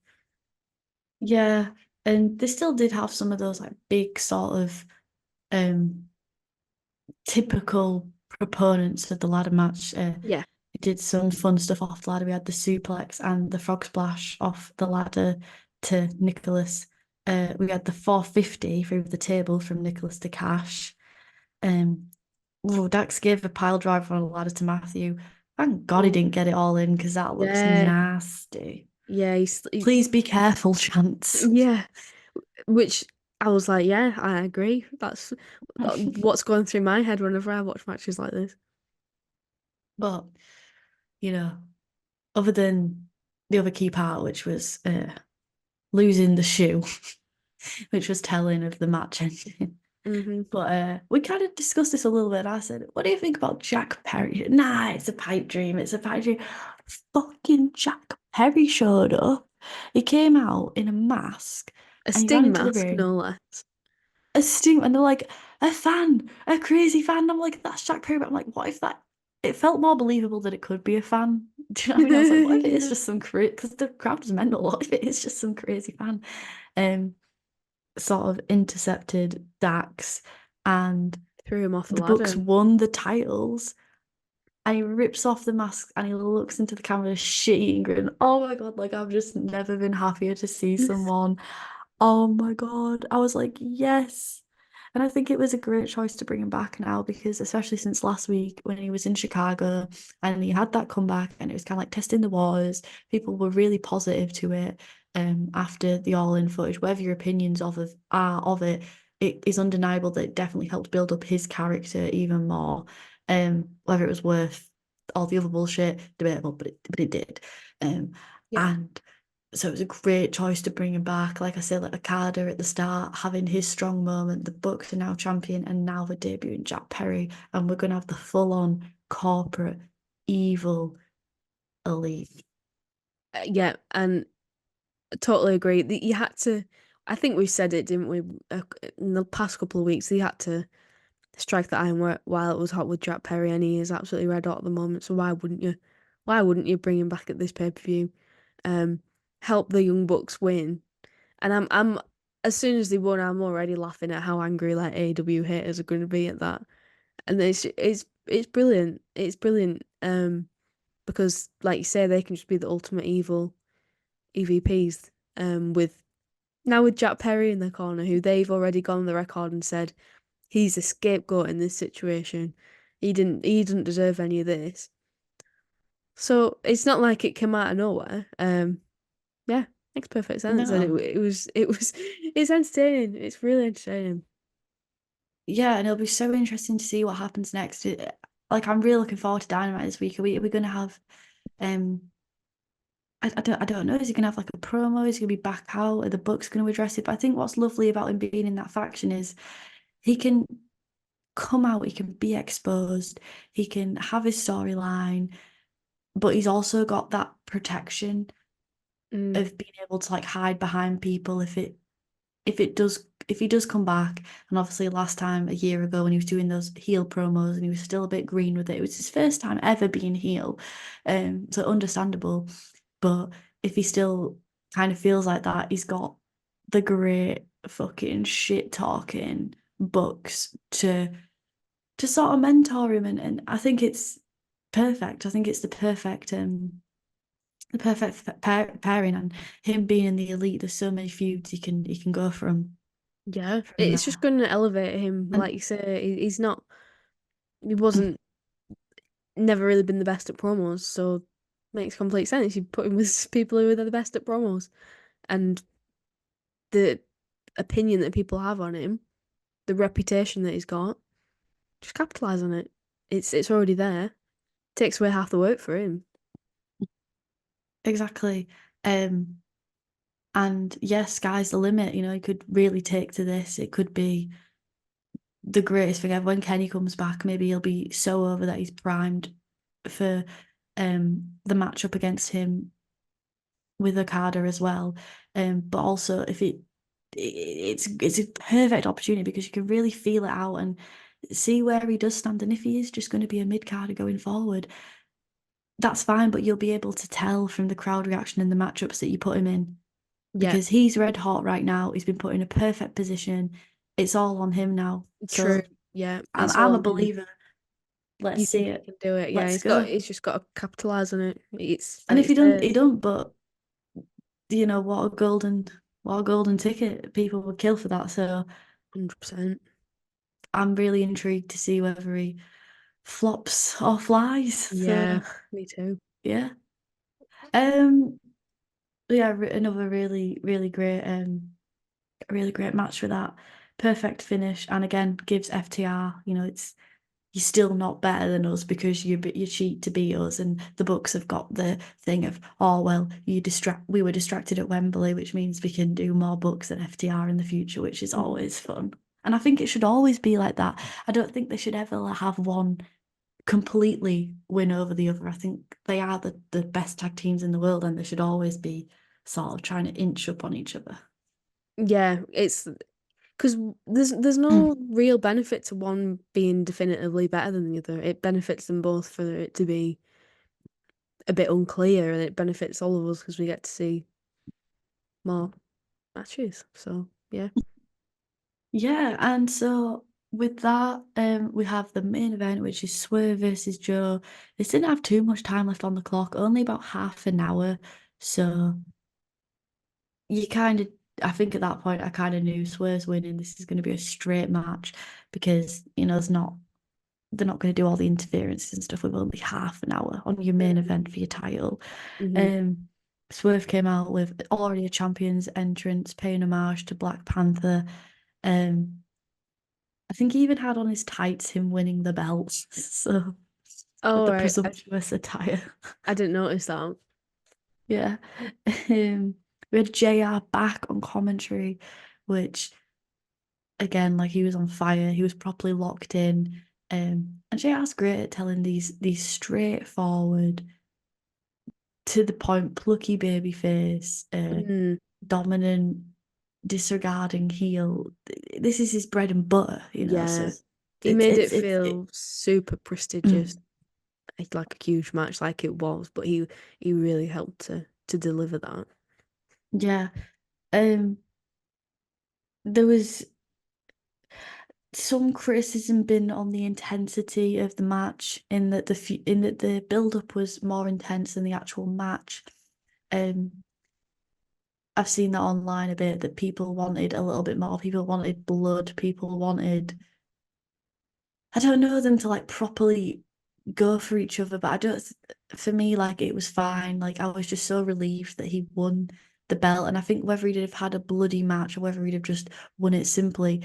G: Yeah, and they still did have some of those like big sort of um typical proponents of the ladder match.
F: Yeah.
G: We did some fun stuff off the ladder. We had the suplex and the frog splash off the ladder to Nicholas. We had the 450 through the table from Nicholas to Cash. Um, Dax gave a pile driver on a ladder to Matthew. Thank God he
F: Oh,
G: didn't get it all in because that looks
F: yeah,
G: nasty.
F: yeah,
G: Please be careful, Chance.
F: yeah. Which I was like, yeah, I agree. That's what's going through my head whenever I watch matches like this.
G: But, you know, other than the other key part, which was losing the shoe, which was telling of the match ending.
F: Hmm.
G: But we kind of discussed this a little bit. I said, "What do you think about Jack Perry?" Nah, it's a pipe dream. It's a pipe dream. Fucking Jack Perry showed up. He came out in a mask
F: A
G: and he ran
F: Sting
G: into the
F: mask,
G: ring.
F: no less.
G: A sting, and they're like, a fan, a crazy fan. And I'm like, that's Jack Perry. But I'm like, what if that? It felt more believable that it could be a fan. Do you know what I mean? I was like, what if it is just some crazy? Because the crowd was mental. What if it is just some crazy fan? Um, sort of intercepted Dax, and
F: Threw him off the
G: the Bucks
F: ladder.
G: won the titles. And he rips off the mask and he looks into the camera, shitty and grin. Oh my God, like I've just never been happier to see someone. Oh my God. I was like, yes. And I think it was a great choice to bring him back now because, especially since last week when he was in Chicago and he had that comeback and it was kind of like testing the waters, people were really positive to it after the All In footage. Whatever your opinions are of it, it is undeniable that it definitely helped build up his character even more. Whether it was worth all the other bullshit, debatable, but it did.
F: Yeah.
G: And so it was a great choice to bring him back. Like I said, like Okada at the start, having his strong moment. The Bucks are now champion, and now we're debuting Jack Perry, and we're gonna have the full-on corporate evil elite.
F: Yeah, and I totally agree. You had to. I think we said it, didn't we? In the past couple of weeks, he had to strike the iron while it was hot with Jack Perry, and he is absolutely red hot at the moment. So why wouldn't you? Why wouldn't you bring him back at this pay-per-view? Um, help the Young Bucks win. And I'm as soon as they won, I'm already laughing at how angry like AEW haters are going to be at that. And it's brilliant. It's brilliant. Because like you say, they can just be the ultimate evil EVPs. With Jack Perry in the corner, who they've already gone on the record and said he's a scapegoat in this situation. He didn't deserve any of this. So it's not like it came out of nowhere. Yeah, makes perfect sense, and
G: No.
F: it's entertaining. It's really entertaining.
G: Yeah, and it'll be so interesting to see what happens next. Like I'm really looking forward to Dynamite this week. Are we gonna have um I don't know. Is he gonna have like a promo? Is he gonna be back out? Are the Bucks gonna address it? But I think what's lovely about him being in that faction is he can come out, he can be exposed, he can have his storyline, but he's also got that protection
F: Mm,
G: of being able to like hide behind people if he does come back. And obviously last time a year ago when he was doing those heel promos and he was still a bit green with it, it was his first time ever being heel. So understandable. But if he still kind of feels like that, he's got the great fucking shit talking Bucks to sort of mentor him, and I think perfect. I think it's the perfect pairing, and him being in the elite. There's so many feuds he can go
F: Yeah,
G: from
F: it's just
G: there.
F: going to elevate him.
G: And
F: Like you say, he's not, he wasn't, never really been the best at promos, so makes complete sense. You put him with people who are the best at promos, and the opinion that people have on him, the reputation that he's got, just capitalize on it. It's already there. Takes away half the work for him.
G: exactly. Um, and yes, sky's the limit. He could really take to this. It could be the greatest thing ever. When Kenny comes back, maybe he'll be so over that he's primed for the matchup against him with Okada as well. But also if it's a perfect opportunity because you can really feel it out and see where he does stand. And if he is just going to be a mid-carder going forward, that's fine, but you'll be able to tell from the crowd reaction in the matchups that you put him in
F: Yeah,
G: because he's red hot right now. He's been put in a perfect position. It's all on him now.
F: true.
G: So
F: Yeah,
G: I'm,
F: it's
G: I'm
F: all
G: a
F: on him.
G: believer. Let's
F: You
G: see
F: think he
G: it.
F: can do it? Yeah,
G: Let's go.
F: he's just got to capitalize on it. It's
G: And
F: like
G: if
F: you
G: he don't,
F: say,
G: he don't. But what a golden ticket. People would kill for that. So
F: 100%.
G: I'm really intrigued to see whether he flops or flies.
F: Yeah,
G: So
F: me too.
G: yeah. Um. Yeah. Another really great match for that. Perfect finish, and again gives FTR. It's you're still not better than us because you cheat to beat us, and the Bucks have got the thing of, oh well, we were distracted at Wembley, which means we can do more Bucks than FTR in the future, which is
F: Mhm.
G: always fun. And I think it should always be like that. I don't think they should ever have one completely win over the other. I think they are the best tag teams in the world, and they should always be sort of trying to inch up on each other.
F: Yeah, it's because there's no real benefit to one being definitively better than the other. It benefits them both for it to be a bit unclear, and it benefits all of us because we get to see more matches. So yeah.
G: Yeah, and so with that, we have the main event, which is Swerve versus Joe. This didn't have too much time left on the clock, only about half an hour. So you kind of, I think at that point, I kind of knew Swerve's winning. This is going to be a straight match because they're not going to do all the interferences and stuff with only half an hour on your main event for your title.
F: Hmm.
G: Um, Swerve came out with already a champions entrance, paying homage to Black Panther. Um, I think he even had on his tights him winning the belt. So with
F: Oh,
G: the
F: right.
G: presumptuous attire.
F: I didn't notice that.
G: Yeah. We had JR back on commentary, which again, like he was on fire. He was properly locked in. And JR's great at telling these straightforward, to the point, plucky baby face,
F: Mm,
G: dominant, disregarding heel. This is his bread and butter.
F: yeah.
G: So
F: He
G: it's
F: made it
G: it's it's it,
F: feel super prestigious, like a huge match, like it was, but he really helped to deliver that.
G: yeah. Um, there was some criticism been on the intensity of the match, in that the build up was more intense than the actual match. Um, I've seen that online a bit, that people wanted a little bit more. People wanted blood. People wanted, I don't know, them to like properly go for each other. But I don't. For me, like it was fine. Like I was just so relieved that he won the belt. And I think whether he'd have had a bloody match or whether he'd have just won it simply,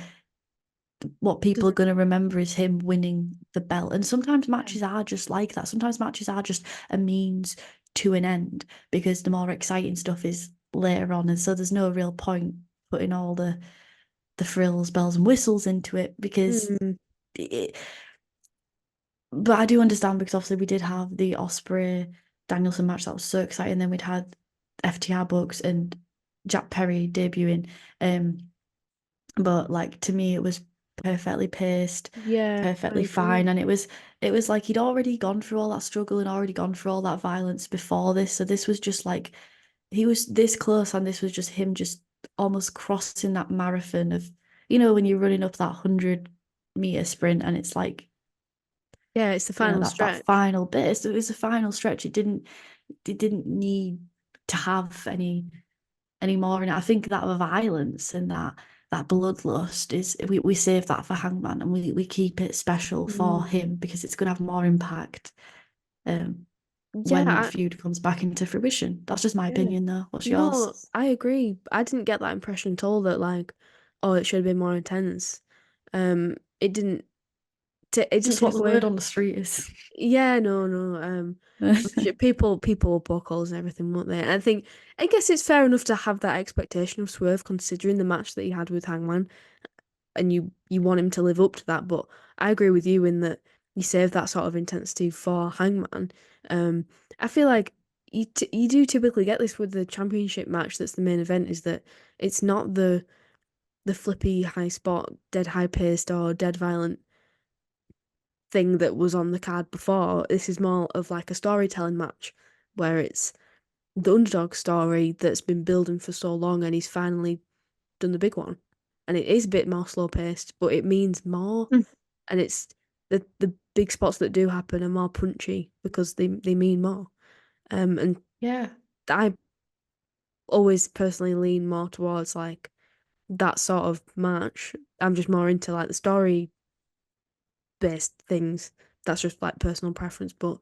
G: what people are
F: Doesn't
G: going to remember is him winning the belt. And sometimes
F: Yeah.
G: matches are just like that. Sometimes matches are just a means to an end because the more exciting stuff is later on. And so there's no real point putting all the frills, bells, and whistles into it because
F: Mm,
G: it, but I do understand because obviously we did have the Ospreay Danielson match that was so exciting. Then we'd had FTR Bucks and Jack Perry debuting. Um, but like to me, it was perfectly paced,
F: yeah, I
G: perfectly
F: agree.
G: fine, and it was like he'd already gone through all that struggle and already gone through all that violence before this. So this was just like he was this close, and this was just him just almost crossing that marathon of when you're running up that 100-meter sprint, and it's like
F: Yeah, it's the
G: You know,
F: final
G: that
F: stretch.
G: final bit. It's a final stretch. It didn't need to have any more in it. I think that violence and that bloodlust is we save that for Hangman, and we keep it special for
F: Mm.
G: him because it's gonna have more impact
F: Yeah,
G: when that feud comes back into fruition. That's just my
F: yeah.
G: opinion though. What's
F: No,
G: yours?
F: I agree. I didn't get that impression at all that like, oh, it should have been more intense. It didn't. It
G: It's
F: didn't
G: just what
F: take
G: the word
F: away.
G: on the street is.
F: Yeah, no, no. I'm sure people will poke holes and everything, won't they? And I guess it's fair enough to have that expectation of Swerve considering the match that he had with Hangman, and you want him to live up to that. But I agree with you in that you save that sort of intensity for Hangman. Um, I feel like you do typically get this with the championship match that's the main event, is that it's not the flippy high spot, dead high paced or dead violent thing that was on the card before. This is more of like a storytelling match where it's the underdog story that's been building for so long and he's finally done the big one. And it is a bit more slow paced, but it means more.
G: Mm.
F: And it's the big spots that do happen are more punchy because they mean more. And
G: Yeah.
F: I always personally lean more towards like that sort of match. I'm just more into like the story based things. That's just like personal preference, but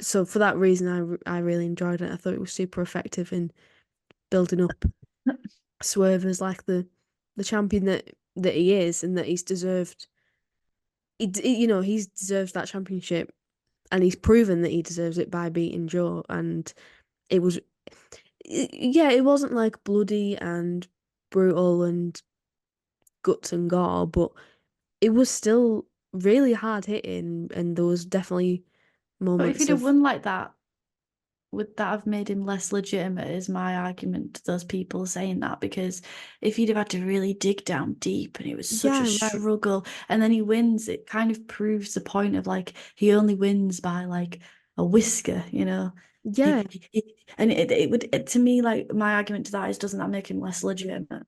F: so for that reason, I really enjoyed it. I thought it was super effective in building up Swerve as like the champion that he is, and that he's deserved. He's deserved that championship, and he's proven that he deserves it by beating Joe. And it was, yeah, it wasn't like bloody and brutal and guts and gore, but it was still really hard hitting, and there was definitely
G: But if
F: moments
G: he'd have
F: of
G: won like that, would that have made him less legitimate, is my argument to those people saying that? Because if he'd have had to really dig down deep and it was such a
F: yeah, right,
G: struggle and then he wins, it kind of proves the point of like he only wins by like a whisker, you know.
F: yeah.
G: And it would to me, like, my argument to that is, doesn't that make him less legitimate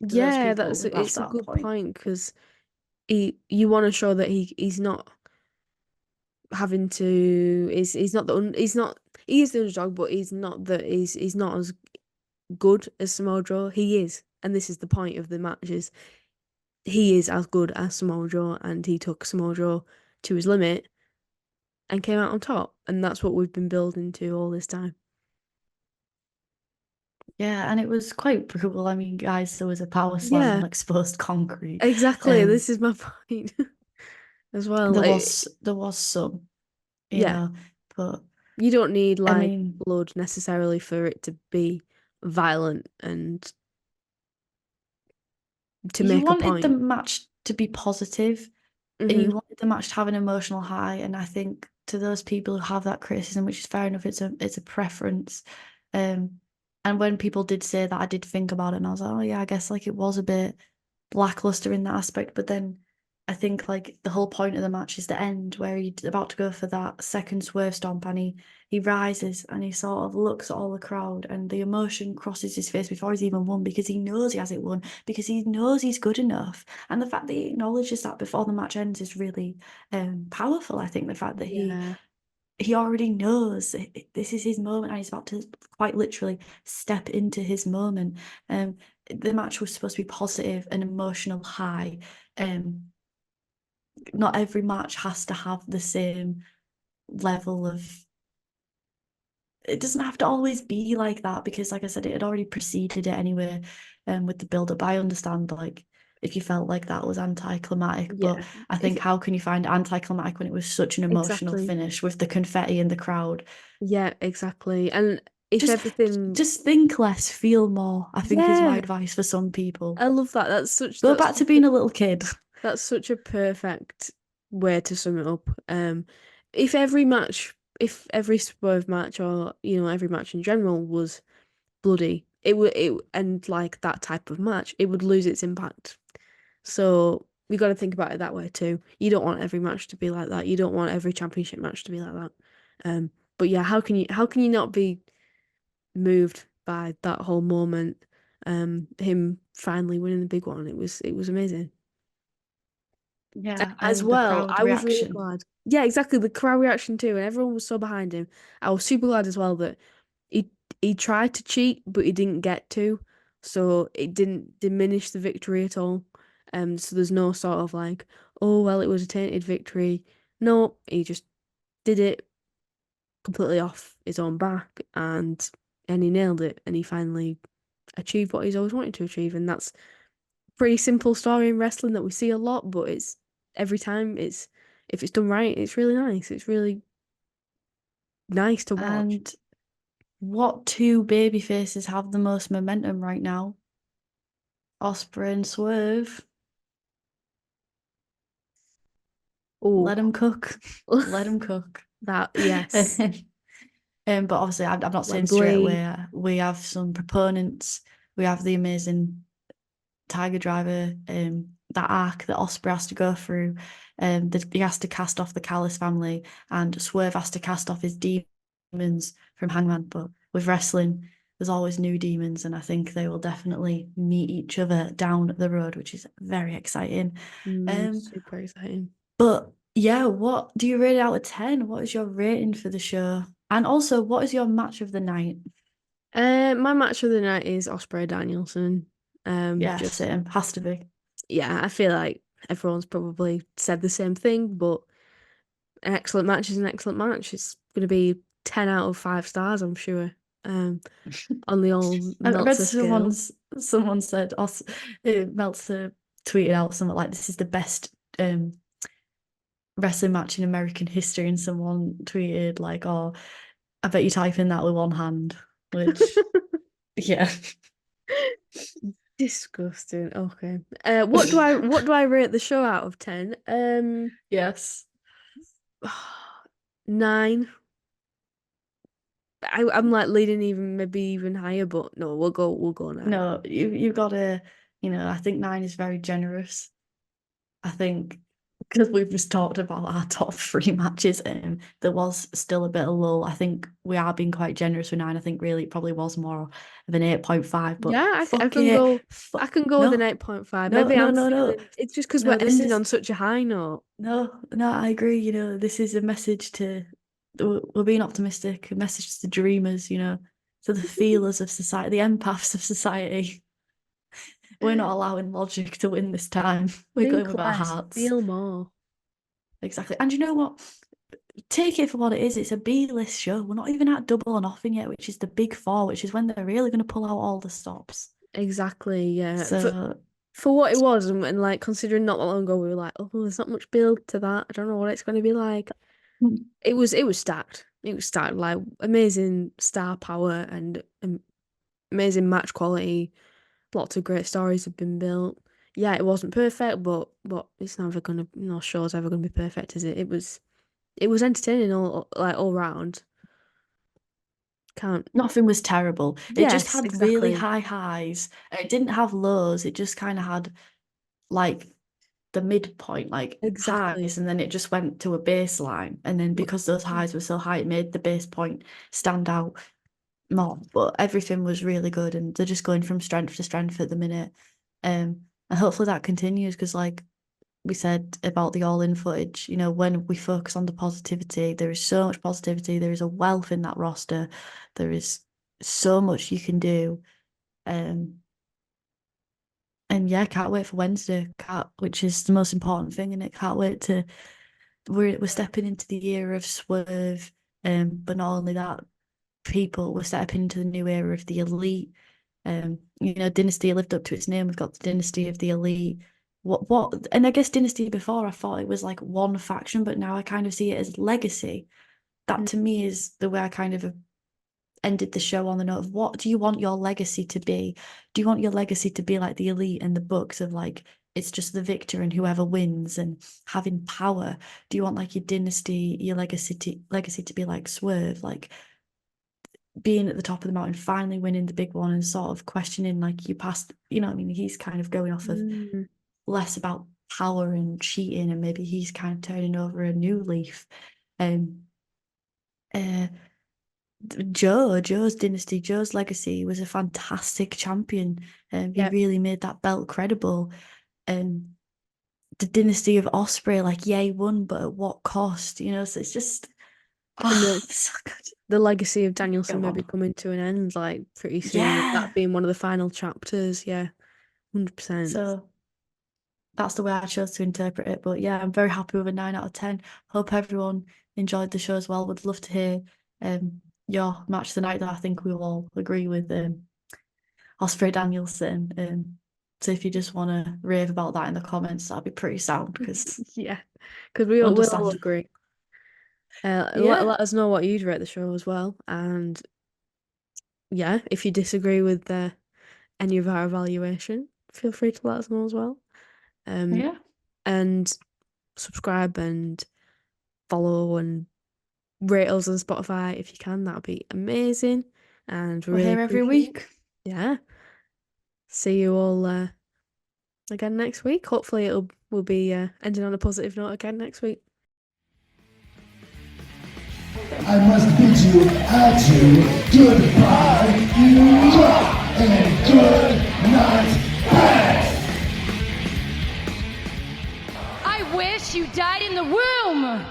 G: to those
F: Yeah,
G: people who have
F: it's a
G: that
F: good
G: point?
F: point because you want to show that he's not having to he's not he's not he is the underdog, but he's not as good as Samoa Joe. He is, and this is the point of the match is he is as good as Samoa Joe, and he took Samoa Joe to his limit and came out on top, and that's what we've been building to all this time.
G: Yeah, and it was quite brutal. I mean, guys, there was a power slam on
F: Yeah,
G: exposed concrete.
F: exactly.
G: Um,
F: This is my point as well.
G: there was some, you
F: Yeah.
G: know, but
F: You don't need
G: I
F: like
G: mean,
F: blood necessarily for it to be violent and to
G: you
F: make a
G: wanted the
F: point.
G: match to be positive and
F: Hmm.
G: you wanted the match to have an emotional high. And I think to those people who have that criticism, which is fair enough, it's a preference. Um, and when people did say that, I did think about it and I was like, oh yeah, I guess like it was a bit lackluster in that aspect. But then I think like the whole point of the match is the end where he's about to go for that second swerve stomp and he rises and he sort of looks at all the crowd and the emotion crosses his face before he's even won because he knows he hasn't won, because he knows he's good enough. And the fact that he acknowledges that before the match ends is really powerful. I think the fact that
F: Yeah.
G: he already knows this is his moment and he's about to quite literally step into his moment. The match was supposed to be positive and emotional high. Um, Not every match has to have the same level of. It doesn't have to always be like that because, like I said, it had already preceded it anyway. With the build up, I understand like if you felt like that was anticlimactic, but
F: Yeah.
G: I think how can you find anticlimactic when it was such an emotional
F: Exactly.
G: finish with the confetti in the crowd?
F: Yeah, exactly. And if
G: Just
F: everything,
G: just think less, feel more, I think is my
F: yeah,
G: advice for some people.
F: I love that.
G: Go back to being a little kid.
F: That's such a perfect way to sum it up. If every match, if every Swerve match, or every match in general was bloody, it and like that type of match, it would lose its impact. So we got to think about it that way too. You don't want every match to be like that. You don't want every championship match to be like that. But yeah, how can you not be moved by that whole moment? Him finally winning the big one. It was amazing.
G: Yeah,
F: As
G: and the
F: well,
G: crowd
F: I was really
G: reaction.
F: glad. Yeah, exactly. The crowd reaction too, and everyone was so behind him. I was super glad as well that he he tried to cheat, but he didn't get to, so it didn't diminish the victory at all. So there's no sort of like, oh well, it was a tainted victory. No, he just did it completely off his own back, and he nailed it, and he finally achieved what he's always wanted to achieve, and that's pretty simple story in wrestling that we see a lot, but it's every time it's if it's done right, it's really nice. It's really nice to watch.
G: And what two baby faces have the most momentum right now? Ospreay and Swerve.
F: Oh,
G: Let them cook. Let them cook.
F: that yes,
G: But obviously, I'm not saying straight
F: Wembley.
G: away. We have some proponents. We have the amazing Tiger Driver, that arc that Ospreay has to go through. That he has to cast off the Callis family, and Swerve has to cast off his demons from Hangman. But with wrestling, there's always new demons, and I think they will definitely meet each other down the road, which is very exciting.
F: Super exciting.
G: But yeah, what do you rate it out of 10? What is your rating for the show? And also, what is your match of the night?
F: My match of the night is Ospreay Danielson.
G: Yeah,
F: Just
G: same. Has to be.
F: yeah, I feel like everyone's probably said the same thing, but an excellent match is an excellent match. It's gonna be 10 out of 5 stars, I'm sure. Um, on the old
G: I read
F: Meltzer scale.
G: someone said Meltzer tweeted out something like this is the best wrestling match in American history, and someone tweeted like, "Oh, I bet you type in that with one hand," which yeah,
F: Disgusting. Okay. What do I rate the show out of 10?
G: yes.
F: 9. I'm like leading even maybe even higher, but no, we'll go 9.
G: No, you've got to, I think 9 is very generous. I think because we've just talked about our top 3 matches, there was still a bit of lull. I think we are being quite generous with 9. I think really it probably was more of an 8.5, but
F: Yeah, I
G: fuck
F: can
G: it.
F: go I can go with an
G: No,
F: 8.5.
G: no,
F: Maybe
G: no,
F: I'm
G: no, no.
F: feeling it's just because we're
G: No, this
F: ending
G: is
F: on such a high note.
G: no, I agree. This is a message to we're being optimistic, a message to the dreamers, to the feelers of society, the empaths of society. We're not allowing logic to win this time. We're going
F: Think
G: with our
F: less,
G: hearts.
F: feel more.
G: Exactly. And you know what? Take it for what it is. It's a B-list show. We're not even at double or nothing yet, which is the big four, which is when they're really going to pull out all the stops.
F: Exactly, yeah.
G: So
F: For what it was, and like considering not that long ago we were like, oh, there's not much build to that. I don't know what it's going to be like. It was stacked. It was stacked. Like amazing star power and amazing match quality. Lots of great stories have been built. Yeah, it wasn't perfect, but it's never gonna no show's ever gonna be perfect, is it? It was entertaining all round. Can't.
G: nothing was terrible. It just
F: Yes,
G: had really
F: exactly,
G: high highs. It didn't have lows. It just kind of had like the midpoint, like
F: exactly.
G: highs, and then it just went to a baseline. And then
F: But
G: because those highs were so high, it made the base point stand out more. But everything was really good, and they're just going from strength to strength at the minute. And hopefully that continues because, like we said about the all-in footage, when we focus on the positivity, there is so much positivity. There is a wealth in that roster. There is so much you can do. Um, and yeah, can't wait for Wednesday, which is the most important thing, and it can't wait to we're stepping into the era of Swerve, but not only that, we're stepping into the new era of the elite. Dynasty lived up to its name. We've got the Dynasty of the Elite. And I guess Dynasty before I thought it was like one faction, but now I kind of see it as legacy. That
F: mm,
G: to me is the way I kind of have ended the show on the note of what do you want your legacy to be? Do you want your legacy to be like the Elite in the books of like it's just the victor and whoever wins and having power? Do you want like your dynasty, your legacy to be like Swerve, like being at the top of the mountain, finally winning the big one and sort of questioning like you past, I mean, he's kind of going off of
F: mm,
G: less about power and cheating, and maybe he's kind of turning over a new leaf. Um, uh, Joe's dynasty, Joe's legacy was a fantastic champion. He
F: yeah,
G: really made that belt credible. Um, the dynasty of Ospreay, like, yeah, he won, but at what cost? You know, so it's just so good.
F: The legacy of Danielson
G: Go
F: maybe
G: on.
F: coming to an end like pretty soon.
G: Yeah.
F: That being one of the final chapters. Yeah, 100%.
G: So that's the way I chose to interpret it. But yeah, I'm very happy with a 9 out of 10. Hope everyone enjoyed the show as well. Would love to hear your match of the night that I think we'll all agree with Ospreay Danielson. So if you just want to rave about that in the comments, that'd be pretty sound because
F: Yeah, because we'll all
G: understand.
F: agree.
G: Yeah.
F: Let us know what you'd rate the show as well. And yeah, if you disagree with any of our evaluation, feel free to let us know as well.
G: Yeah.
F: And subscribe and follow and rate us on Spotify if you can. That'd be amazing. And
G: We're
F: really
G: here every
F: appreciate it.
G: week.
F: Yeah. See you all again next week. Hopefully we'll be ending on a positive note again next week.
B: I must bid you adieu, goodbye, and good night.
H: I wish you died in the womb!